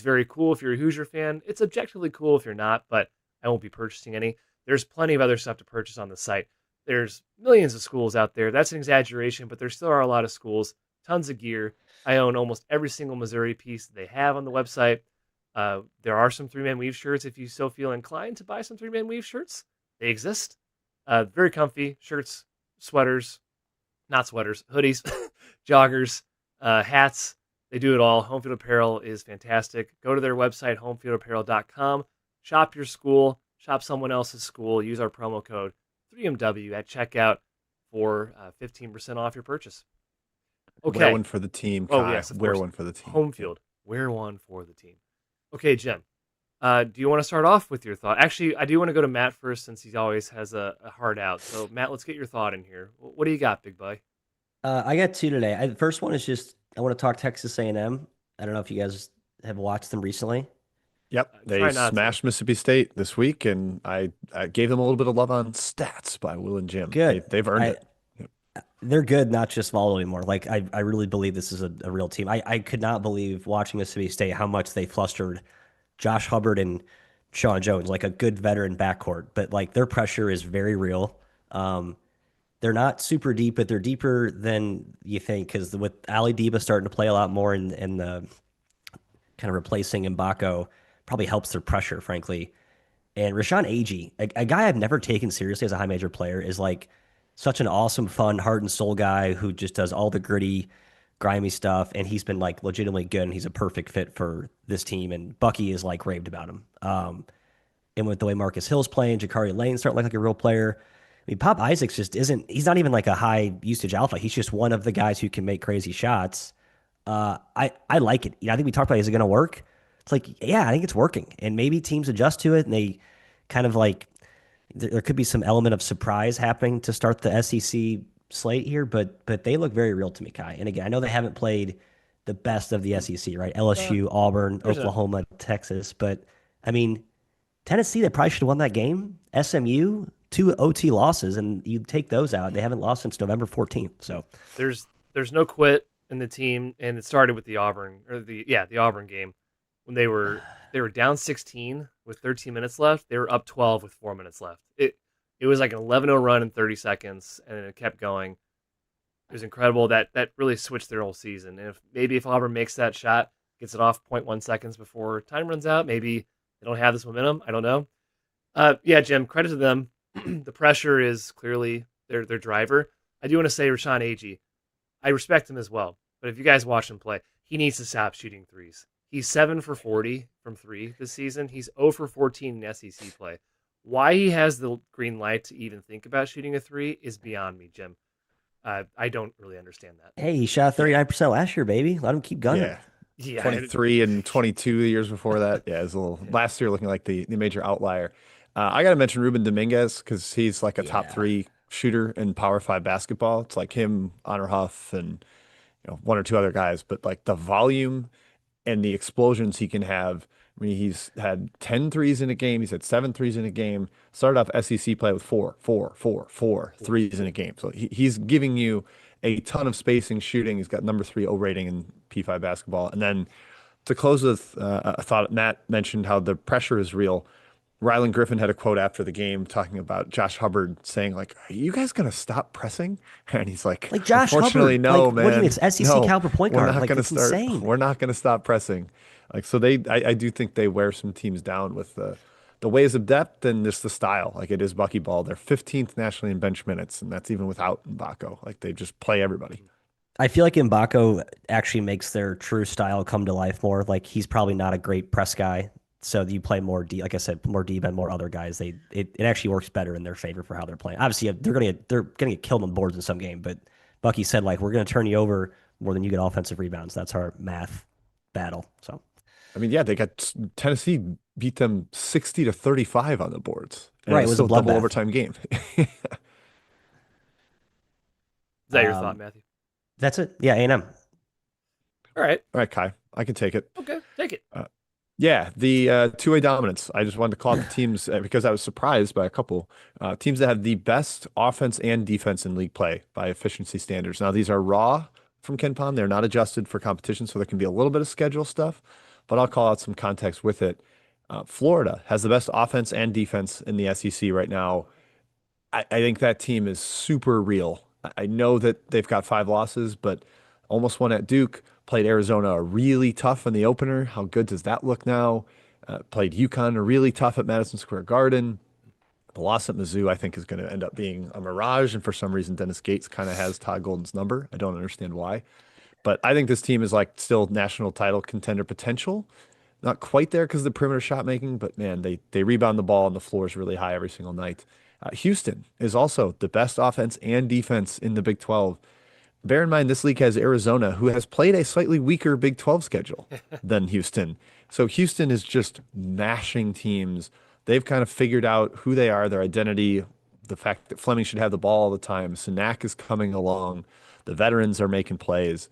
A: very cool if you're a Hoosier fan. It's objectively cool if you're not, but I won't be purchasing any. There's plenty of other stuff to purchase on the site. There's millions of schools out there. That's an exaggeration, but there still are a lot of schools. Tons of gear. I own almost every single Missouri piece that they have on the website. There are some three-man weave shirts if you still feel inclined to buy some three-man weave shirts. They exist. Very comfy shirts, sweaters, not sweaters, hoodies, joggers, hats. They do it all. Home Field Apparel is fantastic. Go to their website, homefieldapparel.com. Shop your school. Shop someone else's school. Use our promo code 3MW at checkout for 15% off your purchase. Okay.
B: Wear one for the team, Kai.
A: Oh, yes, of
B: Wear
A: course.
B: one for the team.
A: Home field. Wear one for the team. Okay, Jim. Do you want to start off with your thought? Actually, I do want to go to Matt first since he always has a hard out. So, Matt, let's get your thought in here. What do you got, big boy?
C: I got two today. The first one is just I want to talk Texas A&M. I don't know if you guys have watched them recently.
B: Yep,
A: Try
B: they
A: not to.
B: smashed Mississippi State this week, and I gave them a little bit of love on stats by Will and Jim.
C: Good.
B: They've earned
C: I
B: it. Yep.
C: They're good, not just small anymore. Like I really believe this is a real team. I could not believe watching Mississippi State how much they flustered Josh Hubbard and Sean Jones, like a good veteran backcourt. But like their pressure is very real. They're not super deep, but they're deeper than you think because with Ali Diba starting to play a lot more in the kind of replacing Mbako probably helps their pressure, frankly. And Rashawn Agee, a guy I've never taken seriously as a high major player, is like such an awesome, fun, heart and soul guy who just does all the gritty, grimy stuff. And he's been like legitimately good, and he's a perfect fit for this team. And Bucky is like raved about him. And with the way Marcus Hill's playing, Jakari Lane starting to look like a real player. I mean, Pop Isaacs just isn't, he's not even like a high usage alpha. He's just one of the guys who can make crazy shots. I like it. You know, I think we talked about, is it going to work? It's like, yeah, I think it's working. And maybe teams adjust to it and they kind of like, there could be some element of surprise happening to start the SEC slate here, but they look very real to me, Kai. And again, I know they haven't played the best of the SEC, right?
A: Uh,
C: LSU, Auburn,
A: there's a
C: Oklahoma, Texas. But I mean, Tennessee, they probably should have won that game. SMU, two OT losses, and you take those out. They haven't lost since November 14th. So
A: there's no quit in the team, and it started with the Auburn game when they were down 16 with 13 minutes left. They were up 12 with 4 minutes left. It was like an 11-0 run in 30 seconds, and it kept going. It was incredible. That really switched their whole season. And if Auburn makes that shot, gets it off zero point 0.1 seconds before time runs out, maybe they don't have this momentum. I don't know. Yeah, Jim, credit to them. The pressure is clearly their driver. I do want to say Rashawn Agee. I respect him as well. But if you guys watch him play, he needs to stop shooting threes. He's 7 for 40 from three this season. He's 0 for 14 in SEC play. Why he has the green light to even think about shooting a three is beyond me, Jim. I don't really understand that.
C: hey, he shot 39% last year, baby. Let him keep gunning.
B: Yeah.
A: Yeah,
B: 23 and 22 the years before that. Yeah, it was a little last year looking like the major outlier. I got to mention Ruben Dominguez because he's like a top
C: Yeah.
B: three shooter in Power Five basketball. It's like him, Honor Huff, and one or two other guys, but like the volume and the explosions he can have. I mean, he's had 10 threes in a game. He's had 7 threes in a game. Started off SEC play with four threes in a game. So he's giving you a ton of spacing shooting. He's got number 3 O rating in P5 basketball. And then to close with a thought, Matt mentioned how the pressure is real. Rylan Griffin had a quote after the game talking about Josh Hubbard saying, like, are you guys going to stop pressing? And he's like,
C: Like Josh
B: unfortunately,
C: Hubbard.
B: no,
C: Like, what do you mean?
B: man.
C: It's SEC
B: No,
C: caliber point
B: we're
C: guard.
B: not
C: Like,
B: going to
C: it's
B: start.
C: insane.
B: We're not going to stop pressing. Like, so I do think they wear some teams down with the ways of depth and just the style. Like it is Bucky ball. They're 15th nationally in bench minutes, and that's even without Mbako. Like they just play everybody.
C: I feel like Mbako actually makes their true style come to life more. Like he's probably not a great press guy. So you play more D, like I said, more deep and more other guys. It actually works better in their favor for how they're playing. Obviously, they're gonna get killed on boards in some game, but Bucky said like we're gonna turn you over more than you get offensive rebounds. That's our math battle. So
B: I mean, yeah, they got Tennessee beat them 60-35 on the boards, and it
C: Right, it
B: was
C: was a
B: still a double
C: bloodbath.
B: overtime game.
A: Is that your thought, Matthew?
C: That's it. Yeah, A&M.
A: All right.
B: All right, Kai, I can take it.
A: Okay. Take it.
B: Uh, yeah, the two-way dominance. I just wanted to call out the teams because I was surprised by a couple teams that have the best offense and defense in league play by efficiency standards. Now, these are raw from Ken Pom. They're not adjusted for competition, so there can be a little bit of schedule stuff, but I'll call out some context with it. Florida has the best offense and defense in the SEC right now. I think that team is super real. I know that they've got 5 losses, but almost won at Duke, played Arizona really tough in the opener. How good does that look now? Played UConn really tough at Madison Square Garden. The loss at Mizzou, I think, is going to end up being a mirage. And for some reason, Dennis Gates kind of has Todd Golden's number. I don't understand why. But I think this team is like still national title contender potential. Not quite there because of the perimeter shot making, but man, they rebound the ball and the floor is really high every single night. Houston is also the best offense and defense in the Big 12. Bear in mind, this league has Arizona, who has played a slightly weaker Big 12 schedule than Houston. So Houston is just mashing teams. They've kind of figured out who they are, their identity, the fact that Fleming should have the ball all the time. Sanak is coming along. The veterans are making plays.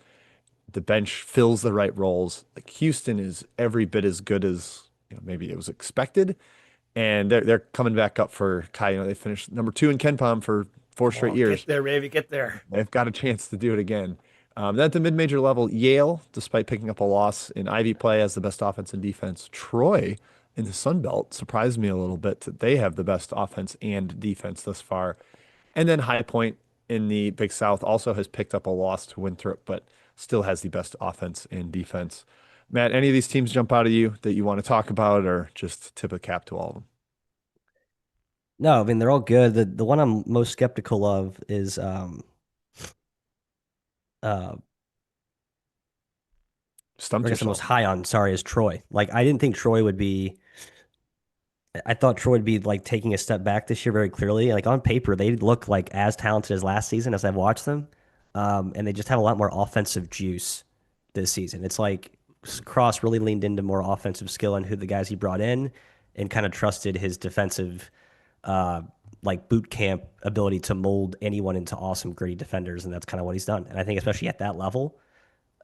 B: The bench fills the right roles. Like Houston is every bit as good as maybe it was expected, and they're coming back up for Kai. They finished number 2 in Ken Pom for 4 straight
A: Oh, get
B: years.
A: there, baby. Get there.
B: They've got a chance to do it again. Then at the mid-major level, Yale, despite picking up a loss in Ivy play, has the best offense and defense. Troy in the Sun Belt surprised me a little bit that they have the best offense and defense thus far. And then High Point in the Big South also has picked up a loss to Winthrop, but still has the best offense and defense. Matt, any of these teams jump out at you that you want to talk about, or just tip of cap to all of them?
C: No, I mean they're all good. The one I'm most skeptical of is uh or I
B: Stumped
C: guess I'm most
B: yourself.
C: high on, sorry, is Troy. Like I didn't think Troy would be I thought Troy would be like taking a step back this year very clearly. Like on paper, they look like as talented as last season as I've watched them. And they just have a lot more offensive juice this season. It's like Cross really leaned into more offensive skill and who the guys he brought in and kind of trusted his defensive uh like boot camp ability to mold anyone into awesome gritty defenders, and that's kind of what he's done. And I think especially at that level,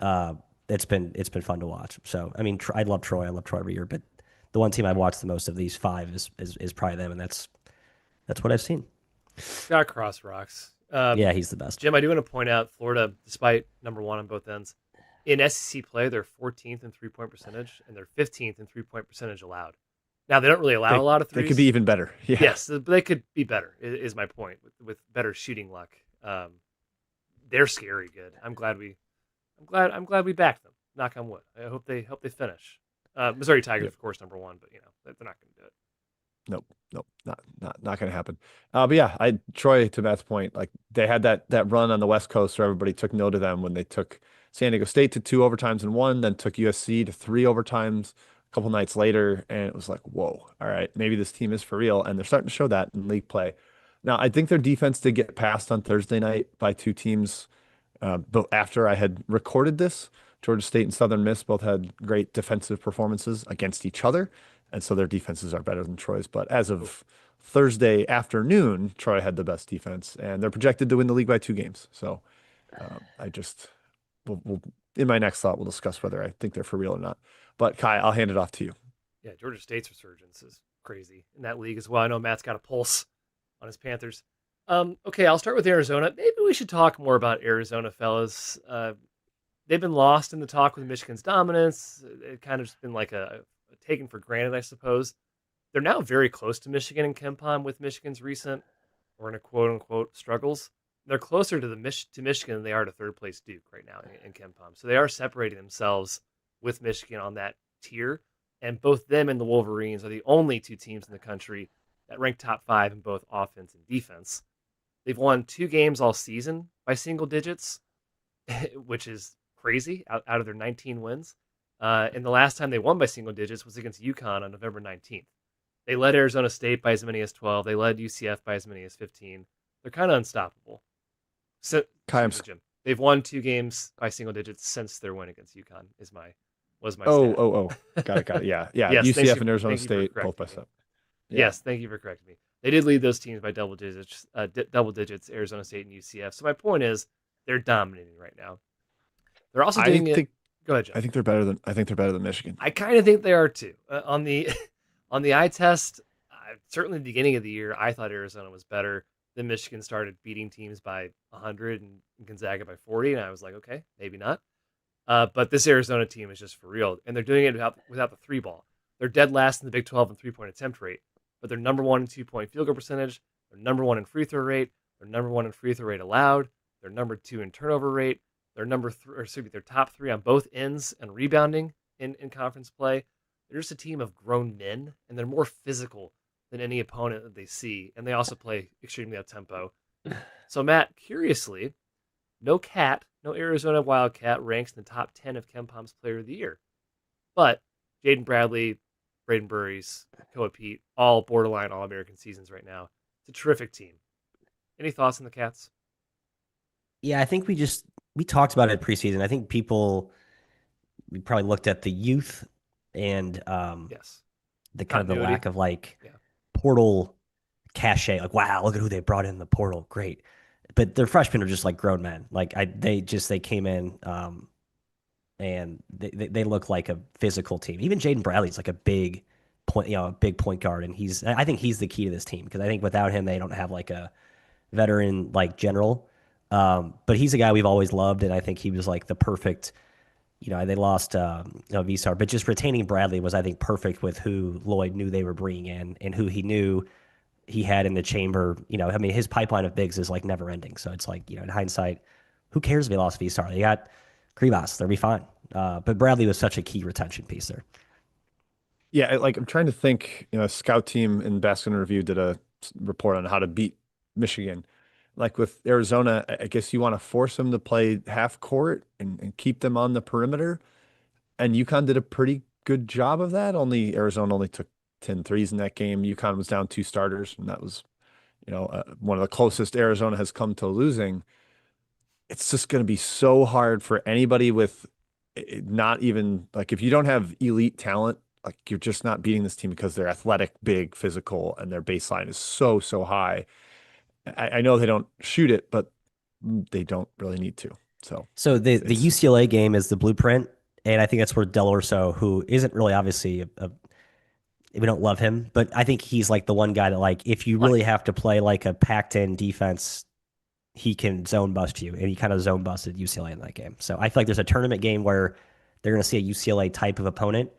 C: uh it's been fun to watch. So I mean, I love Troy. I love Troy every year, but the one team I've watched the most of these five is probably them, and that's what I've seen.
A: Scott Cross rocks.
C: Yeah, he's the best.
A: Jim, I do want to point out Florida, despite number 1 on both ends, in SEC play, they're 14th in 3-point percentage and they're 15th in 3-point percentage allowed. Now, they don't really allow a lot of
B: They
A: threes.
B: could be even better. Yeah.
A: Yes, but they could be better, is my point, with better shooting luck. They're scary good. I'm glad we backed them. Knock on wood. I hope they finish. Missouri Tigers,
B: Yep.
A: of course, number 1, but they're not going to do it.
B: Nope, not gonna happen. But yeah, Troy, to Matt's point, like they had that run on the West Coast where everybody took note of them when they took San Diego State to 2 overtimes and 1, then took USC to 3 overtimes a couple nights later, and it was like, whoa, all right, maybe this team is for real, and they're starting to show that in league play. Now, I think their defense did get passed on Thursday night by 2 teams. But after I had recorded this, Georgia State and Southern Miss both had great defensive performances against each other. And so their defenses are better than Troy's. But as of Thursday afternoon, Troy had the best defense, and they're projected to win the league by 2 games. So I just, we'll in my next thought, we'll discuss whether I think they're for real or not. But Kai, I'll hand it off to you.
A: Yeah, Georgia State's resurgence is crazy in that league as well. I know Matt's got a pulse on his Panthers. Okay, I'll start with Arizona. Maybe we should talk more about Arizona, fellas. They've been lost in the talk with Michigan's dominance. It kind of just been like a taken for granted, I suppose. They're now very close to Michigan and KenPom with Michigan's recent, or in a quote unquote, struggles. They're closer to to Michigan than they are to third place Duke right now in KenPom. So they are separating themselves with Michigan on that tier. And both them and the Wolverines are the only 2 teams in the country that rank top 5 in both offense and defense. They've won 2 games all season by single digits, which is crazy out of their 19 wins. And the last time they won by single digits was against UConn on November 19th. They led Arizona State by as many as 12. They led UCF by as many as 15. They're kind of unstoppable. So,
B: Kai,
A: Jim, they've won 2 games by single digits since their win against UConn, is my was my
B: Oh,
A: stat.
B: oh, oh. Got it, got it. Yeah, yeah.
A: Yes,
B: UCF and Arizona
A: thank you for
B: State both by
A: correcting me.
B: 7. Yeah.
A: Yes, thank you for correcting me. They did lead those teams by double digits, double digits. Arizona State and UCF. So my point is, they're dominating right now. They're also
B: I
A: doing it.
B: think
A: Go ahead, John.
B: I think they're better than Michigan.
A: I kind of think they are too. On the on the eye test, certainly at the beginning of the year, I thought Arizona was better. Then Michigan started beating teams by 100 and Gonzaga by 40, and I was like, okay, maybe not. But this Arizona team is just for real, and they're doing it without the three ball. They're dead last in the Big 12 in 3-point attempt rate, but they're number one in 2-point field goal percentage. They're number one in free throw rate. They're number one in free throw rate allowed. They're number two in turnover rate. They're number three, or excuse me, they're top three on both ends and rebounding in conference play. They're just a team of grown men, and they're more physical than any opponent that they see, and they also play extremely up tempo. So, Matt, curiously, no Arizona Wildcat ranks in the top 10 of KenPom's Player of the Year. But Jaden Bradley, Braden Burries, Koa Pete, all borderline All-American seasons right now. It's a terrific team. Any thoughts on the Cats?
C: Yeah, I think we talked about it preseason. I think we probably looked at the youth and
A: Yes.
C: the kind of the
A: Continuity.
C: lack of like
A: Yeah.
C: portal cachet. Like, wow, look at who they brought in the portal. Great. But their freshmen are just like grown men. They came in and they look like a physical team. Even Jaden Bradley's like a big a big point guard, and I think he's the key to this team because I think without him they don't have like a veteran like general. But he's a guy we've always loved, and I think he was like the perfect. They lost Visar, but just retaining Bradley was, I think, perfect with who Lloyd knew they were bringing in and who he knew he had in the chamber. I mean, his pipeline of bigs is like never ending. So it's like, in hindsight, who cares if they lost Visar? They got Krivas, they'll be fine. But Bradley was such a key retention piece there.
B: Yeah, like I'm trying to think, a scout team in Baskin Review did a report on how to beat Michigan. Like with Arizona, I guess you want to force them to play half court and keep them on the perimeter. And UConn did a pretty good job of that. Arizona only took 10 threes in that game. UConn was down 2 starters, and that was, one of the closest Arizona has come to losing. It's just going to be so hard for anybody with not even like if you don't have elite talent, like you're just not beating this team because they're athletic, big, physical, and their baseline is so, so high. I know they don't shoot it, but they don't really need to. So
C: So the
B: it's
C: UCLA game is the blueprint, and I think that's where Del Orso, who isn't really obviously we don't love him, but I think he's like the one guy that like if you
A: Like
C: really
A: him.
C: have to play like a packed in defense, he can zone bust you, and he kind of zone busted UCLA in that game. So I feel like there's a tournament game where they're going to see a UCLA type of opponent,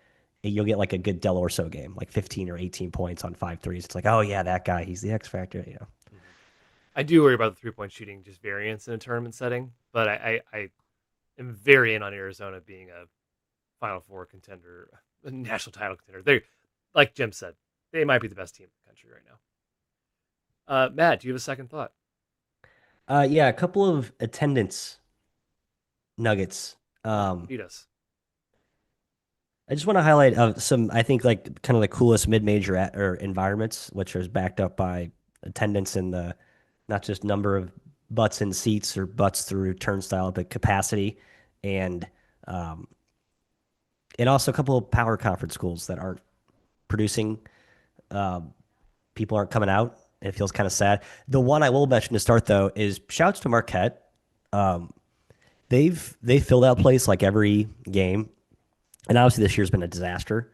C: and you'll get like a good Del Orso game, like 15 or 18 points on 5 threes. It's like, oh yeah, that guy, he's the X factor.
A: Mhm. I do worry about the 3-point shooting just variance in a tournament setting, but I am very in on Arizona being a Final Four contender, a national title contender. They, like Jim said, they might be the best team in the country right now. Matt, do you have a second thought?
C: Yeah, a couple of attendance nuggets. Um,
A: Beat us.
C: I just want to highlight some, I think, like kind of the coolest mid-major or environments, which is backed up by attendance and the not just number of butts in seats or butts through turnstile, but capacity and um, and also a couple of power conference schools that aren't producing. Um, People aren't coming out. It feels kind of sad. The one I will mention to start though is shouts to Marquette. Um, they filled out place like every game, and obviously this year's been a disaster.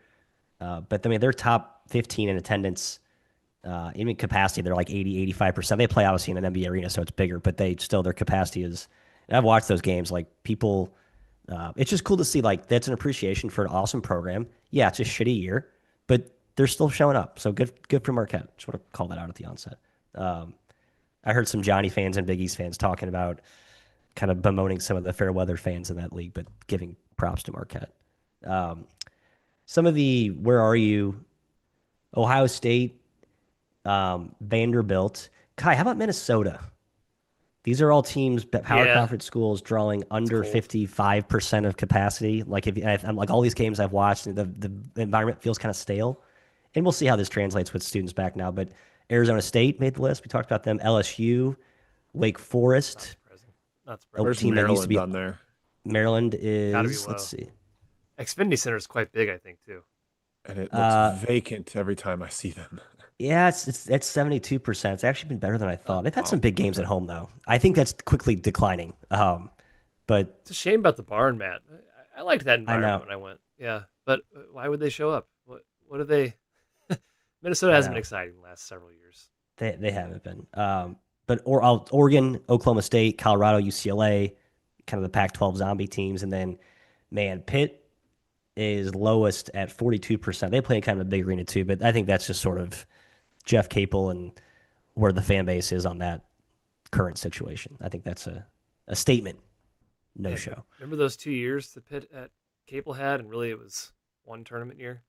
C: But I mean, they're top 15 in attendance, even capacity. They're like 80, 85%. They play obviously in an NBA arena, so it's bigger, but their capacity is. And I've watched those games. Like people, it's just cool to see. Like that's an appreciation for an awesome program. Yeah, it's a shitty year, but they're still showing up. So good for Marquette. Just want to call that out at the onset. Um, I heard some Johnny fans and Big East fans talking about kind of bemoaning some of the fair weather fans in that league, but giving props to Marquette. Um, some of the where are you? Ohio State, Vanderbilt. Kai, how about Minnesota? These are all teams, power
A: Yeah,
C: conference schools drawing
A: it's
C: under
A: cold.
C: 55% of capacity. Like I'm like all these games I've watched, the environment feels kind of stale. And we'll see how this translates with students back now. But Arizona State made the list. We talked about them. LSU, Wake
A: Not
C: Forest,
A: surprising. Not
C: a
A: surprising.
B: where's
C: team that used to
B: Maryland
C: be
B: on there?
C: Maryland
A: Got to be
C: is, let's
A: low.
C: see.
A: Xfinity Center is quite big, I think, too.
B: And it looks
C: Uh,
B: vacant every time I see them.
C: yeah, it's 72%. It's actually been better than I
A: Oh,
C: thought. They've had some
B: Wow.
C: big games
B: Okay.
C: at home though. I think that's quickly declining. But
A: it's a shame about the barn, Matt. I liked that
C: I
A: environment
C: know,
A: when I went. Yeah, but why would they show up? What are they? Minnesota
C: I
A: hasn't been
C: know.
A: exciting the last several years.
C: They haven't been. Oregon, Oklahoma State, Colorado, UCLA, kind of the Pac-12 zombie teams, and then man, Pitt is lowest at 42%. They play in kind of a big arena too, but I think that's just sort of Jeff Capel and where the fan base is on that current situation. I think that's a statement. No
A: Man,
C: show.
A: remember those 2 years the Pitt at Capel had, and really it was one tournament year.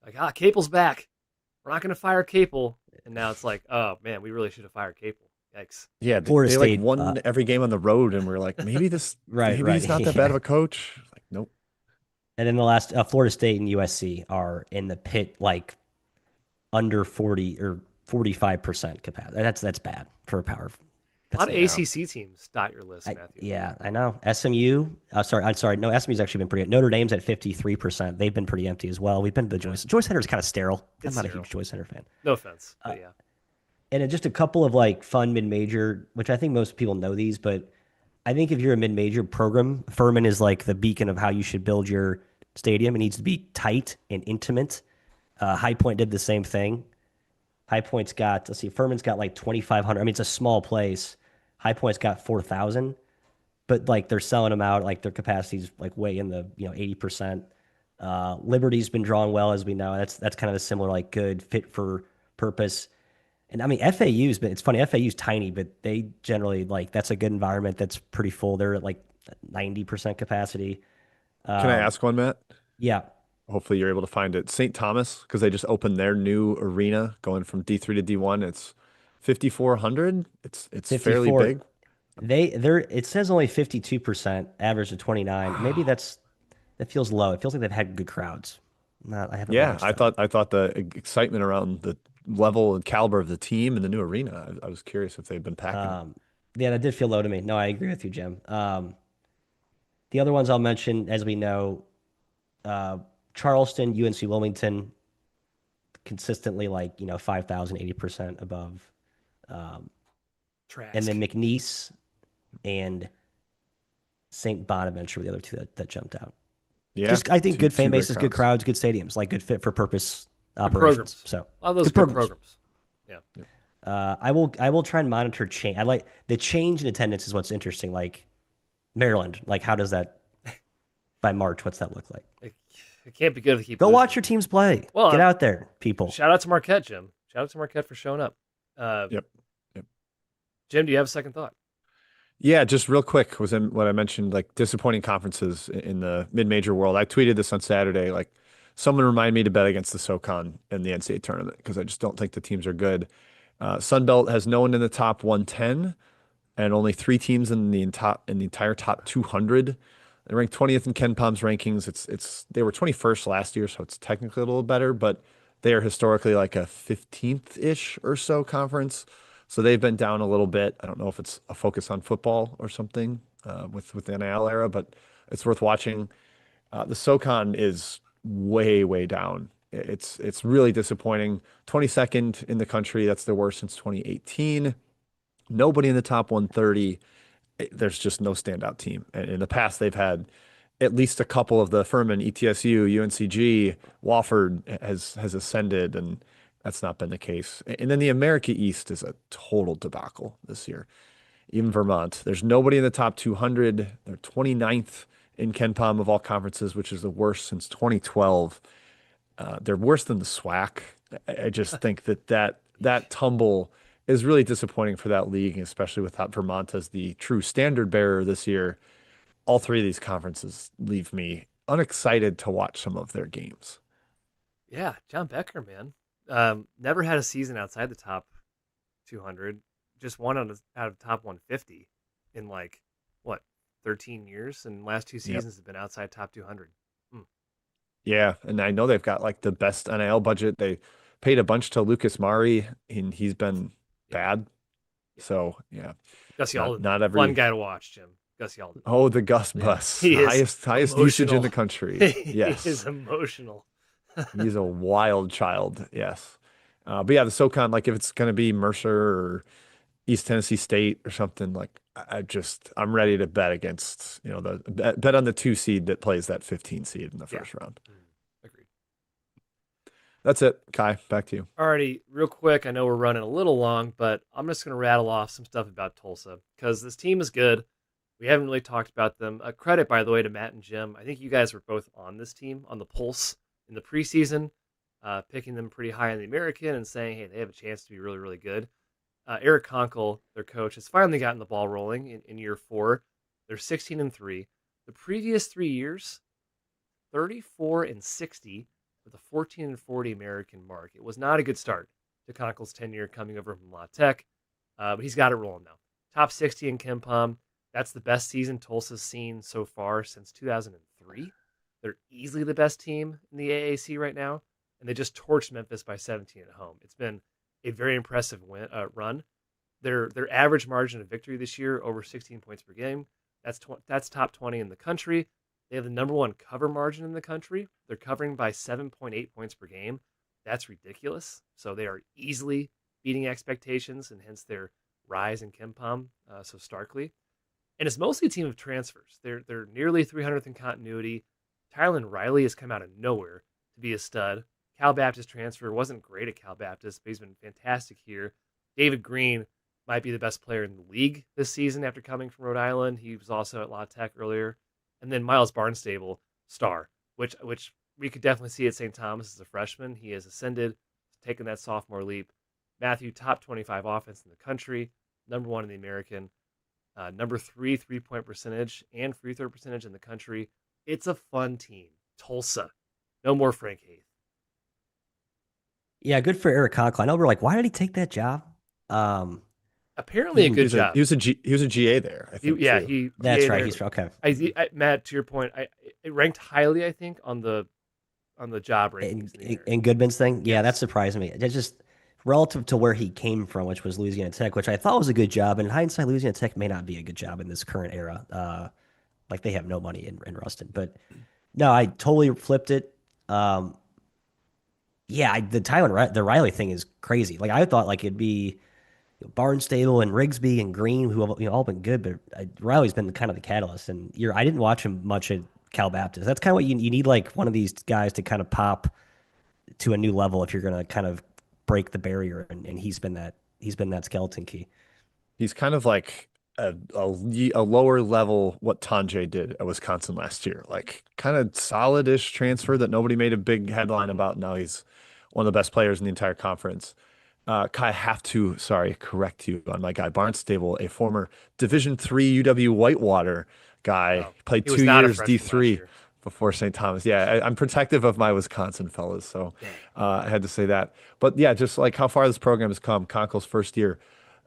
A: Like, Capel's back. We're not going to fire Capel, and now it's like, oh man, we really should have fired Capel. Yikes.
B: Yeah,
C: Florida
B: they like
C: State,
B: won every game on the road, and we're like,
C: right,
B: maybe
C: right,
B: he's not that bad
C: yeah.
B: of a coach. Like, nope.
C: And then the last Florida State and USC are in the pit like under 40 or 45% capacity. That's bad for a power.
A: A
C: That's
A: lot of
C: not good.
B: Yeah.
A: ACC teams dot your list, Matthew.
C: Yeah, I know. SMU, I'm sorry. No, SMU's actually been pretty good. Notre Dame's at 53%. They've been pretty empty as well. We've been to the
A: Yeah,
C: Joyce Center is kind of sterile. I'm
A: it's
C: not a huge
A: zero.
C: Joyce Center fan.
A: No offense,
C: Uh,
A: but yeah,
C: and then just a couple of like fun mid-major, which I think most people know these, but I think if you're a mid-major program, Furman is like the beacon of how you should build your stadium. It needs to be tight and intimate. High Point did the same thing. High Point's got, let's see, Furman's got like 2,500. I mean, it's a small place. High Point's got 4,000, but like they're selling them out. Like their capacity's like way in the 80%. Liberty's been drawing well, as we know. That's kind of a similar like good fit for purpose. And I mean, FAU's been, it's funny, FAU's tiny, but they generally like that's a good environment that's pretty full. They're at like 90% capacity.
B: Can I
C: Um,
B: ask one, Matt?
C: yeah,
B: Hopefully you're able to find it. St. Thomas, because they just opened their new arena going from D3 to D1. It's 5,400. It's fairly
C: 54.
B: big.
C: It says only 52%, average of 29. Maybe
B: Wow.
C: that feels low. It feels like they've had good crowds. Not, I haven't
B: Yeah,
C: watched them.
B: I thought the excitement around the level and caliber of the team and the new arena. I was curious if they've been packing it.
C: Um, yeah, that did feel low to me. No, I agree with you, Jim. The other ones I'll mention, as we know, uh, Charleston, UNC Wilmington, consistently like 5,000, 80% above. Um, and then
A: Trask.
C: McNeese and St. Bonaventure were the other two that jumped out.
B: Yeah,
C: Just I think good fan
B: two great
C: bases, good
B: crowds.
C: crowds, good stadiums, like good fit for purpose
A: Good
C: operations.
A: programs.
C: So
A: A lot of those
C: good
A: good
C: programs.
A: programs. Yeah.
B: Yep.
C: I will try and monitor change. I like the change in attendance is what's interesting. Like Maryland, like how does that by March? What's that look like?
A: It, it can't be good if they keep
C: Go
A: losing.
C: watch your teams play.
A: Well,
C: Get out there, people.
A: shout out to Marquette, Jim. Shout out to Marquette for showing up.
B: Yep. Yep.
A: Jim, do you have a second thought?
B: Yeah, just real quick was in what I mentioned, like disappointing conferences in the mid-major world. I tweeted this on Saturday, like someone remind me to bet against the SoCon in the NCAA tournament because I just don't think the teams are good. Sun Belt has no one in the top 110 and only three teams in the entire top 200. They ranked 20th in Ken Palm's rankings. They were 21st last year, so it's technically a little better, but they are historically like a 15th-ish or so conference. So they've been down a little bit. I don't know if it's a focus on football or something with the NIL era, but it's worth watching. The SoCon is way down. It's really disappointing. 22nd in the country. That's the worst since 2018. Nobody in the top 130. There's just no standout team. And in the past, they've had at least a couple of the Furman, ETSU, UNCG, Wofford has ascended, and that's not been the case. And then the America East is a total debacle this year. Even Vermont, there's nobody in the top 200. They're 29th in Ken Palm of all conferences, which is the worst since 2012. They're worse than the SWAC. I just think that tumble is really disappointing for that league, especially without Vermont as the true standard bearer this year. All three of these conferences leave me unexcited to watch some of their games.
A: Yeah, John Becker, man. Never had a season outside the top 200. Just one out of top 150 in like what 13 years, and last two
B: Yep.
A: seasons have been outside top 200. Hmm.
B: Yeah, and I know they've got like the best NIL budget. They paid a bunch to Lucas Mari, and he's been
A: Yep.
B: bad.
A: Yep.
B: So yeah,
A: Jesse
B: not
A: Alden,
B: not
A: fun
B: every
A: guy to watch, Jim. Gus Yalden.
B: Oh, the Gus
A: Yeah,
B: bus,
A: he is
B: highest usage in
A: emotional.
B: the country.
A: He is
B: Yes,
A: emotional.
B: he's a wild child. Yes, but yeah, the SoCon, like if it's gonna be Mercer or East Tennessee State or something, like I'm ready to bet against the bet on the 2 seed that plays that 15 seed in the
A: Yeah.
B: first round.
A: Agreed.
B: That's it, Kai. Back to you.
A: Alrighty, real quick. I know we're running a little long, but I'm just going to rattle off some stuff about Tulsa because this team is good. We haven't really talked about them. A credit, by the way, to Matt and Jim. I think you guys were both on this team on the Pulse in the preseason, picking them pretty high in the American and saying, hey, they have a chance to be really, really good. Eric Conkle, their coach, has finally gotten the ball rolling in year 4. They're 16-3. The previous 3 years, 34-60 with a 14-40 American mark. It was not a good start to Conkle's tenure coming over from La Tech, but he's got it rolling now. Top 60 in KenPom. That's the best season Tulsa's seen so far since 2003. They're easily the best team in the AAC right now, and they just torched Memphis by 17 at home. It's been a very impressive run. Their average margin of victory this year over 16 points per game. That's top 20 in the country. They have the number 1 cover margin in the country. They're covering by 7.8 points per game. That's ridiculous. So they are easily beating expectations, and hence their rise in KenPom so starkly. And it's mostly a team of transfers. They're nearly 300th in continuity. Tylen Riley has come out of nowhere to be a stud. Cal Baptist transfer wasn't great at Cal Baptist, but he's been fantastic here. David Green might be the best player in the league this season after coming from Rhode Island. He was also at La Tech earlier. And then Miles Barnstable, star, which we could definitely see at St. Thomas as a freshman. He has ascended, taken that sophomore leap. Matthew, top 25 offense in the country, number 1 in the American, number 3 3-point percentage and free throw percentage in the country. It's a fun team. Tulsa, no more Frank Haith.
C: Yeah, good for Eric Conkle. I know we're like, why did he take that job? Um,
A: Apparently a good job.
B: He was a GA there, I think, too.
A: He
C: that's
A: GA
C: right.
A: there.
C: He's okay.
A: Matt, to your point, it ranked highly, I think, on the job rankings.
C: In Goodman's thing, yeah,
A: Yes.
C: that surprised me. It's just relative to where he came from, which was Louisiana Tech, which I thought was a good job. And in hindsight, Louisiana Tech may not be a good job in this current era. Like they have no money in Ruston, but no, I totally flipped it. Um, yeah, the Riley thing is crazy. Like I thought, like it'd be Barnstable and Rigsby and Green, who have all been good, but Riley's been kind of the catalyst. And I didn't watch him much at Cal Baptist. That's kind of what you need, like one of these guys to kind of pop to a new level if you're going to kind of break the barrier. And he's been that skeleton key.
B: He's kind of like a lower level what Tanjay did at Wisconsin last year. Like kind of solid-ish transfer that nobody made a big headline about. Now he's one of the best players in the entire conference. Kai, I have to, correct you on my guy Barnstable, a former Division III UW Whitewater guy.
A: Oh,
B: Played
A: he was
B: 2
A: not a
B: years
A: freshman last
B: D3
A: year.
B: before St. Thomas. Yeah, I'm protective of my Wisconsin fellas, so I had to say that. But yeah, just like how far this program has come, Conkle's first year.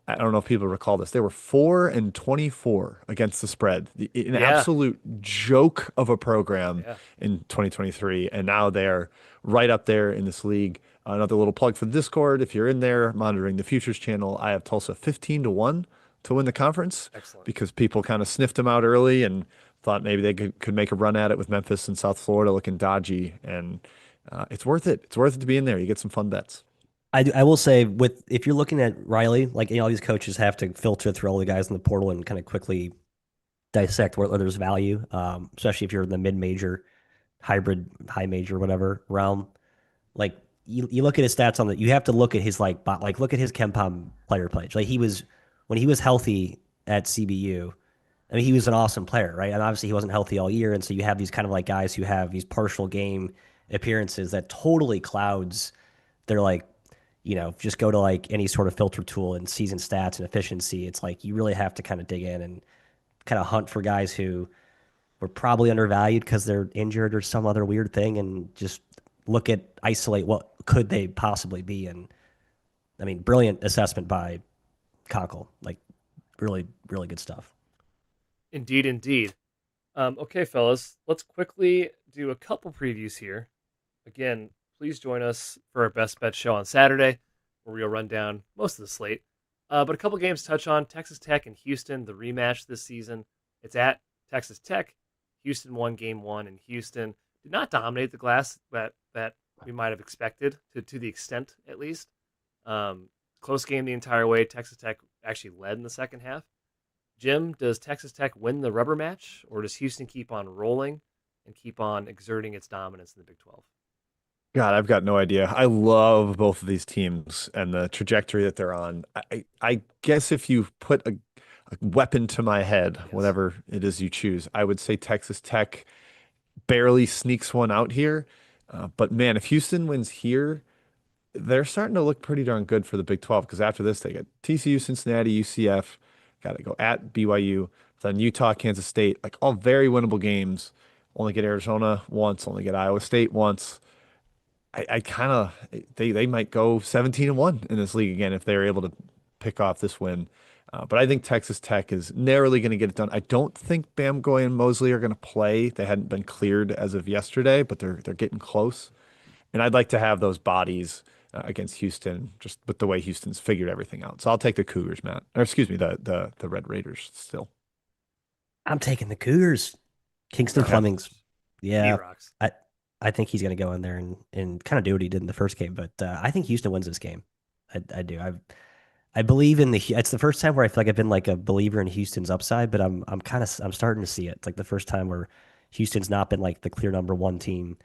B: I don't know if people recall this. They were 4-24 against the spread. An
A: Yeah.
B: absolute joke of a program in 2023. And now they're right up there in this league. Another little plug for the Discord. If you're in there monitoring the Futures channel, I have Tulsa 15-1 to win the conference.
A: Excellent.
B: Because people kind of sniffed them out early and thought maybe they could make a run at it with Memphis and South Florida looking dodgy. And it's worth it. It's worth it to be in there. You get some fun bets.
C: I will say if you're looking at Riley, like all these coaches have to filter through all the guys in the portal and kind of quickly dissect where there's value, especially if you're in the mid-major, hybrid, high major, whatever realm. Like you look at his stats you have to look at his look at his KenPom player page. Like when he was healthy at CBU, I mean he was an awesome player, right? And obviously he wasn't healthy all year, and so you have these kind of like guys who have these partial game appearances that totally clouds their just go to like any sort of filter tool and season stats and efficiency. It's like you really have to kind of dig in and kind of hunt for guys who were probably undervalued because they're injured or some other weird thing, and just isolate what could they possibly be. And I mean, brilliant assessment by Conkle. Like really, really good stuff.
A: Indeed. Okay, fellas, let's quickly do a couple previews here. Again, please join us for our Best Bet show on Saturday, where we'll run down most of the slate. But a couple games to touch on. Texas Tech and Houston, the rematch this season. It's at Texas Tech. Houston won game one, and Houston did not dominate the glass that we might have expected to the extent at least. Um, Close game the entire way. Texas Tech actually led in the second half. Jim, does Texas Tech win the rubber match, or does Houston keep on rolling and keep on exerting its dominance in the Big 12?
B: God, I've got no idea. I love both of these teams and the trajectory that they're on. I guess if you put a weapon to my head,
A: Yes.
B: whatever it is you choose, I would say Texas Tech barely sneaks one out here. But man, if Houston wins here, they're starting to look pretty darn good for the Big 12 because after this, they get TCU, Cincinnati, UCF, got to go at BYU, then Utah, Kansas State, like all very winnable games. Only get Arizona once, only get Iowa State once. I kind of they might go 17-1 in this league again if they're able to pick off this win. But I think Texas Tech is narrowly going to get it done. I don't think Bamgoy and Mosley are going to play. They hadn't been cleared as of yesterday, but they're getting close. And I'd like to have those bodies against Houston, just with the way Houston's figured everything out. So I'll take the Cougars, Matt. Or excuse me, the Red Raiders still.
C: I'm taking the Cougars. Kingston
B: Okay.
C: Fleming's,
A: He
C: yeah,
A: rocks.
C: I think he's going to go in there and kind of do what he did in the first game. But I think Houston wins this game. I do. I believe in the. It's the first time where I feel like I've been like a believer in Houston's upside, but I'm starting to see it. It's like the first time where Houston's not been like the clear number one team,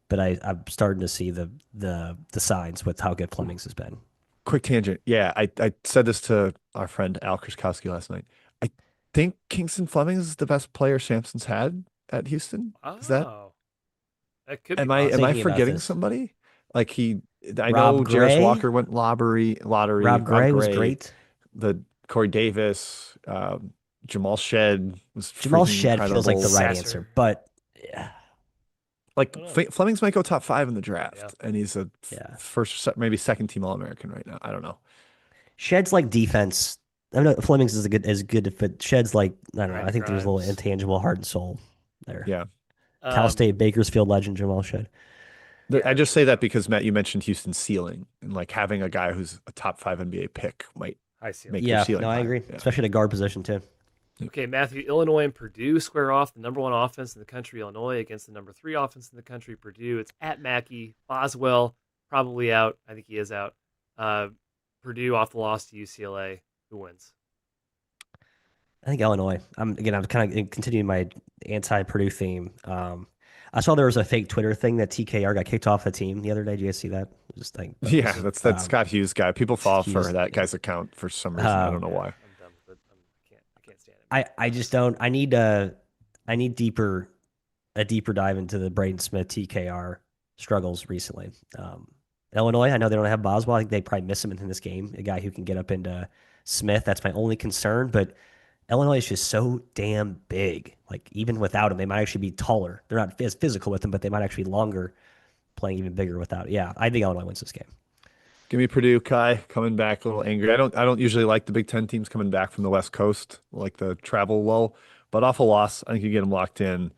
C: but I'm starting to see the signs with how good Fleming's has been.
B: Quick tangent. Yeah, I said this to our friend Al Krzyzkowski last night. I think Kingston Fleming is the best player Sampson's had at Houston. Is that
A: Oh, that could be
B: am I
C: Thinking
A: possible.
C: about
B: forgetting
C: this,
B: somebody? Like I know
C: Rob
B: Jarris
C: Gray.
B: Walker went lottery,
C: Rob
B: Rob
C: Gray was
B: Gray,
C: great.
B: the Corey Davis, Jamal Shed was
C: Jamal
B: freaking
C: Shed feels like the
B: incredible.
C: right answer,
A: Sasser.
C: but yeah,
B: Like
A: I don't know.
B: Fleming's might go top five in the
A: Yeah.
B: draft, and he's a
C: yeah.
B: maybe second team All American right now. I don't know.
C: Shed's like defense. I know Fleming's is a good as good, but Shed's like I don't know. I
A: Brandon
C: think there's a little
A: Grimes.
C: intangible heart and soul there.
B: Yeah.
C: Cal
A: Um,
C: State Bakersfield legend Jamal Shed.
B: I
A: yeah,
B: just
A: there
B: say
A: you
B: that
A: go.
B: because Matt, you mentioned Houston's ceiling, and like having a guy who's a top five NBA pick might
A: High ceiling.
B: make their
C: Yeah,
B: ceiling
C: no, I
B: higher.
C: agree,
B: Yeah.
C: especially the guard position too.
A: Okay, Matthew, Illinois and Purdue square off. The number one offense in the country, Illinois, against the number three offense in the country, Purdue. It's at Mackey. Boswell probably out. I think he is out. Uh, Purdue off the loss to UCLA. Who wins?
C: I think Illinois. I'm kind of continuing my anti-Purdue theme. I saw there was a fake Twitter thing that TKR got kicked off the team the other day. Did you guys see that? Just like that
B: Yeah,
C: was
B: that's that Scott Hughes guy. People fall for
C: Hughes.
B: that guy's account for some reason. I don't
C: Um,
B: know
A: Yeah,
B: why.
A: I'm done with it. I can't stand it, man.
C: I just don't. I need a deeper dive into the Braden Smith TKR struggles recently. Illinois, I know they don't have Boswell. I think they probably miss him in this game. A guy who can get up into Smith. That's my only concern. But Illinois is just so damn big. Like even without him, they might actually be taller. They're not as physical with him, but they might actually be longer, playing even bigger without. Yeah, I think Illinois wins this game.
B: Give me Purdue, Kai, coming back a little angry. I don't usually like the Big Ten teams coming back from the West Coast, like the travel lull, but off a loss, I think you get them locked in.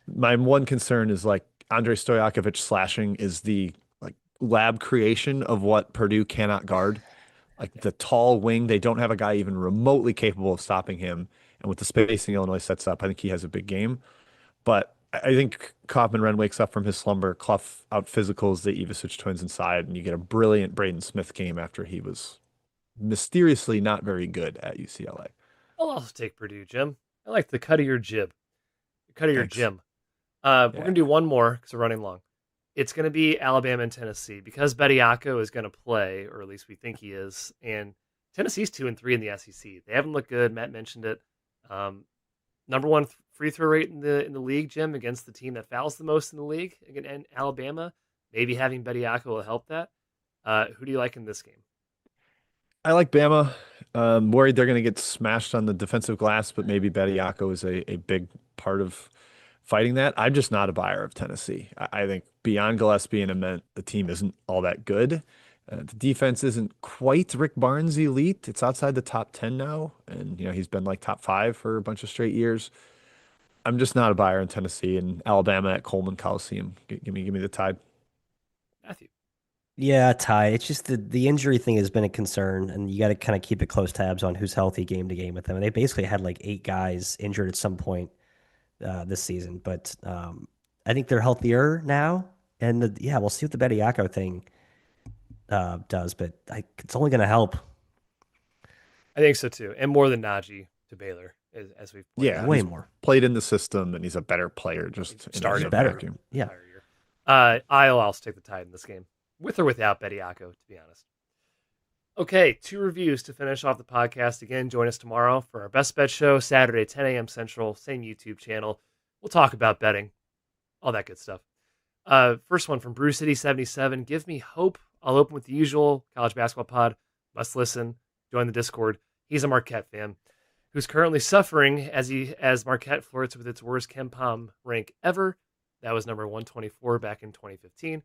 B: My one concern is like Andrei Stojakovic slashing is the like lab creation of what Purdue cannot guard. Like
A: Yeah.
B: the tall wing, they don't have a guy even remotely capable of stopping him. And with the spacing Illinois sets up, I think he has a big game. But I think Kaufman Wren wakes up from his slumber, Clough out physicals the Ivisic twins inside, and you get a brilliant Braden Smith game after he was mysteriously not very good at UCLA.
A: I'll also take Purdue, Jim. I like the cut of your jib. The cut of your
B: Thanks.
A: Jim. We're
B: Yeah.
A: going to do one more because we're running long. It's going to be Alabama and Tennessee because Bediako is going to play, or at least we think he is. And Tennessee's 2-3 in the SEC. They haven't looked good. Matt mentioned it. Um, Number one free throw rate in the league, Jim, against the team that fouls the most in the league, again, Alabama. Maybe having Bediako will help that. Who do you like in this game?
B: I like Bama. Worried they're going to get smashed on the defensive glass, but maybe Bediako is a big part of fighting that. I'm just not a buyer of Tennessee. I think beyond Gillespie and Ament, the team isn't all that good. The defense isn't quite Rick Barnes elite. It's outside the top 10 now. And, he's been like top five for a bunch of straight years. I'm just not a buyer in Tennessee and Alabama at Coleman Coliseum. Give me the Tide.
A: Matthew.
C: Yeah, Ty. It's just the injury thing has been a concern, and you got to kind of keep it close tabs on who's healthy game to game with them. And they basically had like 8 guys injured at some point this season, but I think they're healthier now. And yeah, we'll see what the Bediako thing does, but it's only going to help.
A: I think so too, and more than Najee to Baylor, as we've pointed
B: Yeah,
A: out
C: Way
A: as
B: he's
A: well.
C: more.
B: played in the system and he's a better player
A: He
B: just in
C: He's
A: started
B: a
C: better.
B: vacuum.
A: the
C: Yeah.
A: entire year. I'll also take the Tide in this game, with or without Bediako, to be honest. Okay, 2 reviews to finish off the podcast. Again, join us tomorrow for our best bet show, Saturday, 10 a.m. Central, same YouTube channel. We'll talk about betting, all that good stuff. First one from Brew City 77. Give me hope. I'll open with the usual college basketball pod. Must listen. Join the Discord. He's a Marquette fan who's currently suffering as Marquette flirts with its worst KenPom rank ever. That was number 124 back in 2015.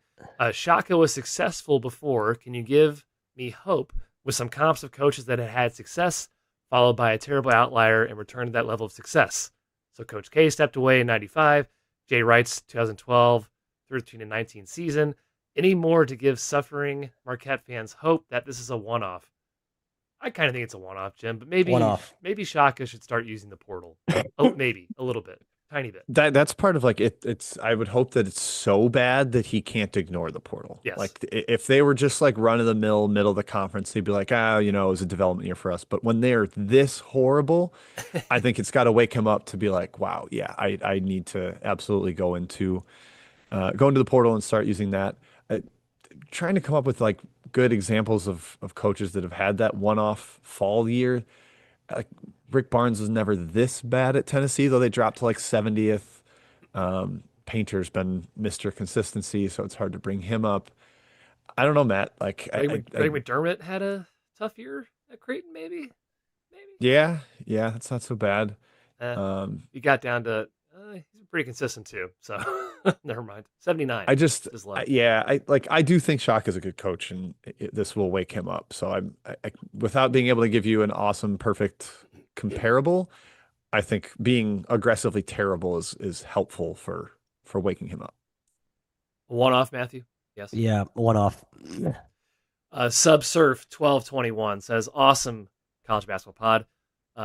A: Shaka was successful before. Can you give me hope with some comps of coaches that had success, followed by a terrible outlier and returned to that level of success? So Coach K stepped away in 95. Jay Wright's 2012, 13 and 19 season. Any more to give suffering Marquette fans hope that this is a one-off? I kind of think it's a one-off, Jim, but
C: One off.
A: maybe Shaka should start using the portal. Oh, maybe a little bit, tiny bit.
B: That's part of like it's I would hope that it's so bad that he can't ignore the portal.
A: Yes.
B: Like if they were just like run of the mill middle of the conference, they'd be like, it was a development year for us. But when they're this horrible, I think it's got to wake him up to be like, wow, yeah, I need to absolutely go into the portal and start using that. Trying to come up with like good examples of coaches that have had that one-off fall year. Like Rick Barnes was never this bad at Tennessee, though they dropped to like 70th. Painter's been Mr. Consistency, so it's hard to bring him up. I don't know, Matt. Like,
A: Greg McDermott had a tough year at Creighton, maybe.
B: yeah, that's not so bad.
A: He got down to he's pretty consistent too. So never mind. 79.
B: I just,
A: is low.
B: I do think Shock is a good coach, and this will wake him up. So without being able to give you an awesome, perfect comparable, I think being aggressively terrible is helpful for waking him up.
A: One off, Matthew. Yes.
C: Yeah, one off.
A: Subsurf 1221 says awesome college basketball pod.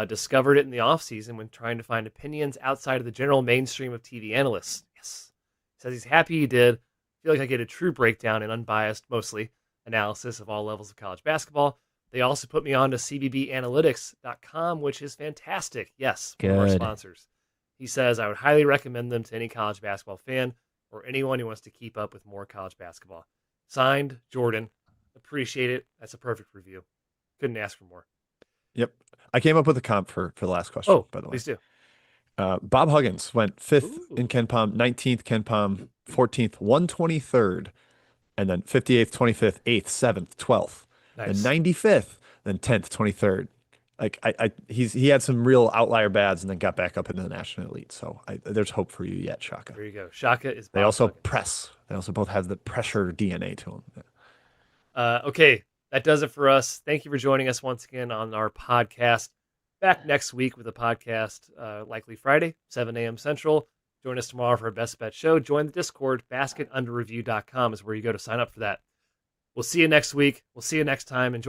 A: Discovered it in the offseason when trying to find opinions outside of the general mainstream of TV analysts. Yes. Says he's happy he did. Feel like I get a true breakdown and unbiased, mostly, analysis of all levels of college basketball. They also put me on to cbbanalytics.com, which is fantastic. Yes, one of our
C: Good.
A: sponsors. He says, I would highly recommend them to any college basketball fan or anyone who wants to keep up with more college basketball. Signed, Jordan. Appreciate it. That's a perfect review. Couldn't ask for more.
B: Yep. I came up with a comp for the last question,
A: Oh,
B: by the way.
A: please do.
B: Bob Huggins went 5th
A: Ooh.
B: in KenPom, 19th KenPom, 14th, 123rd, and then 58th, 25th, 8th, 7th, 12th,
A: Nice.
B: and 95th, then 10th, 23rd. Like he had some real outlier bads and then got back up into the national elite. So there's hope for you yet, Shaka.
A: There you go. Shaka is Bob
B: They also
A: Huggins.
B: press. They also both have the pressure DNA to them.
A: Okay, that does it for us. Thank you for joining us once again on our podcast. Back next week with a podcast, likely Friday, 7 a.m. Central. Join us tomorrow for our Best Bet show. Join the Discord. BasketUnderReview.com is where you go to sign up for that. We'll see you next week. We'll see you next time. Enjoy.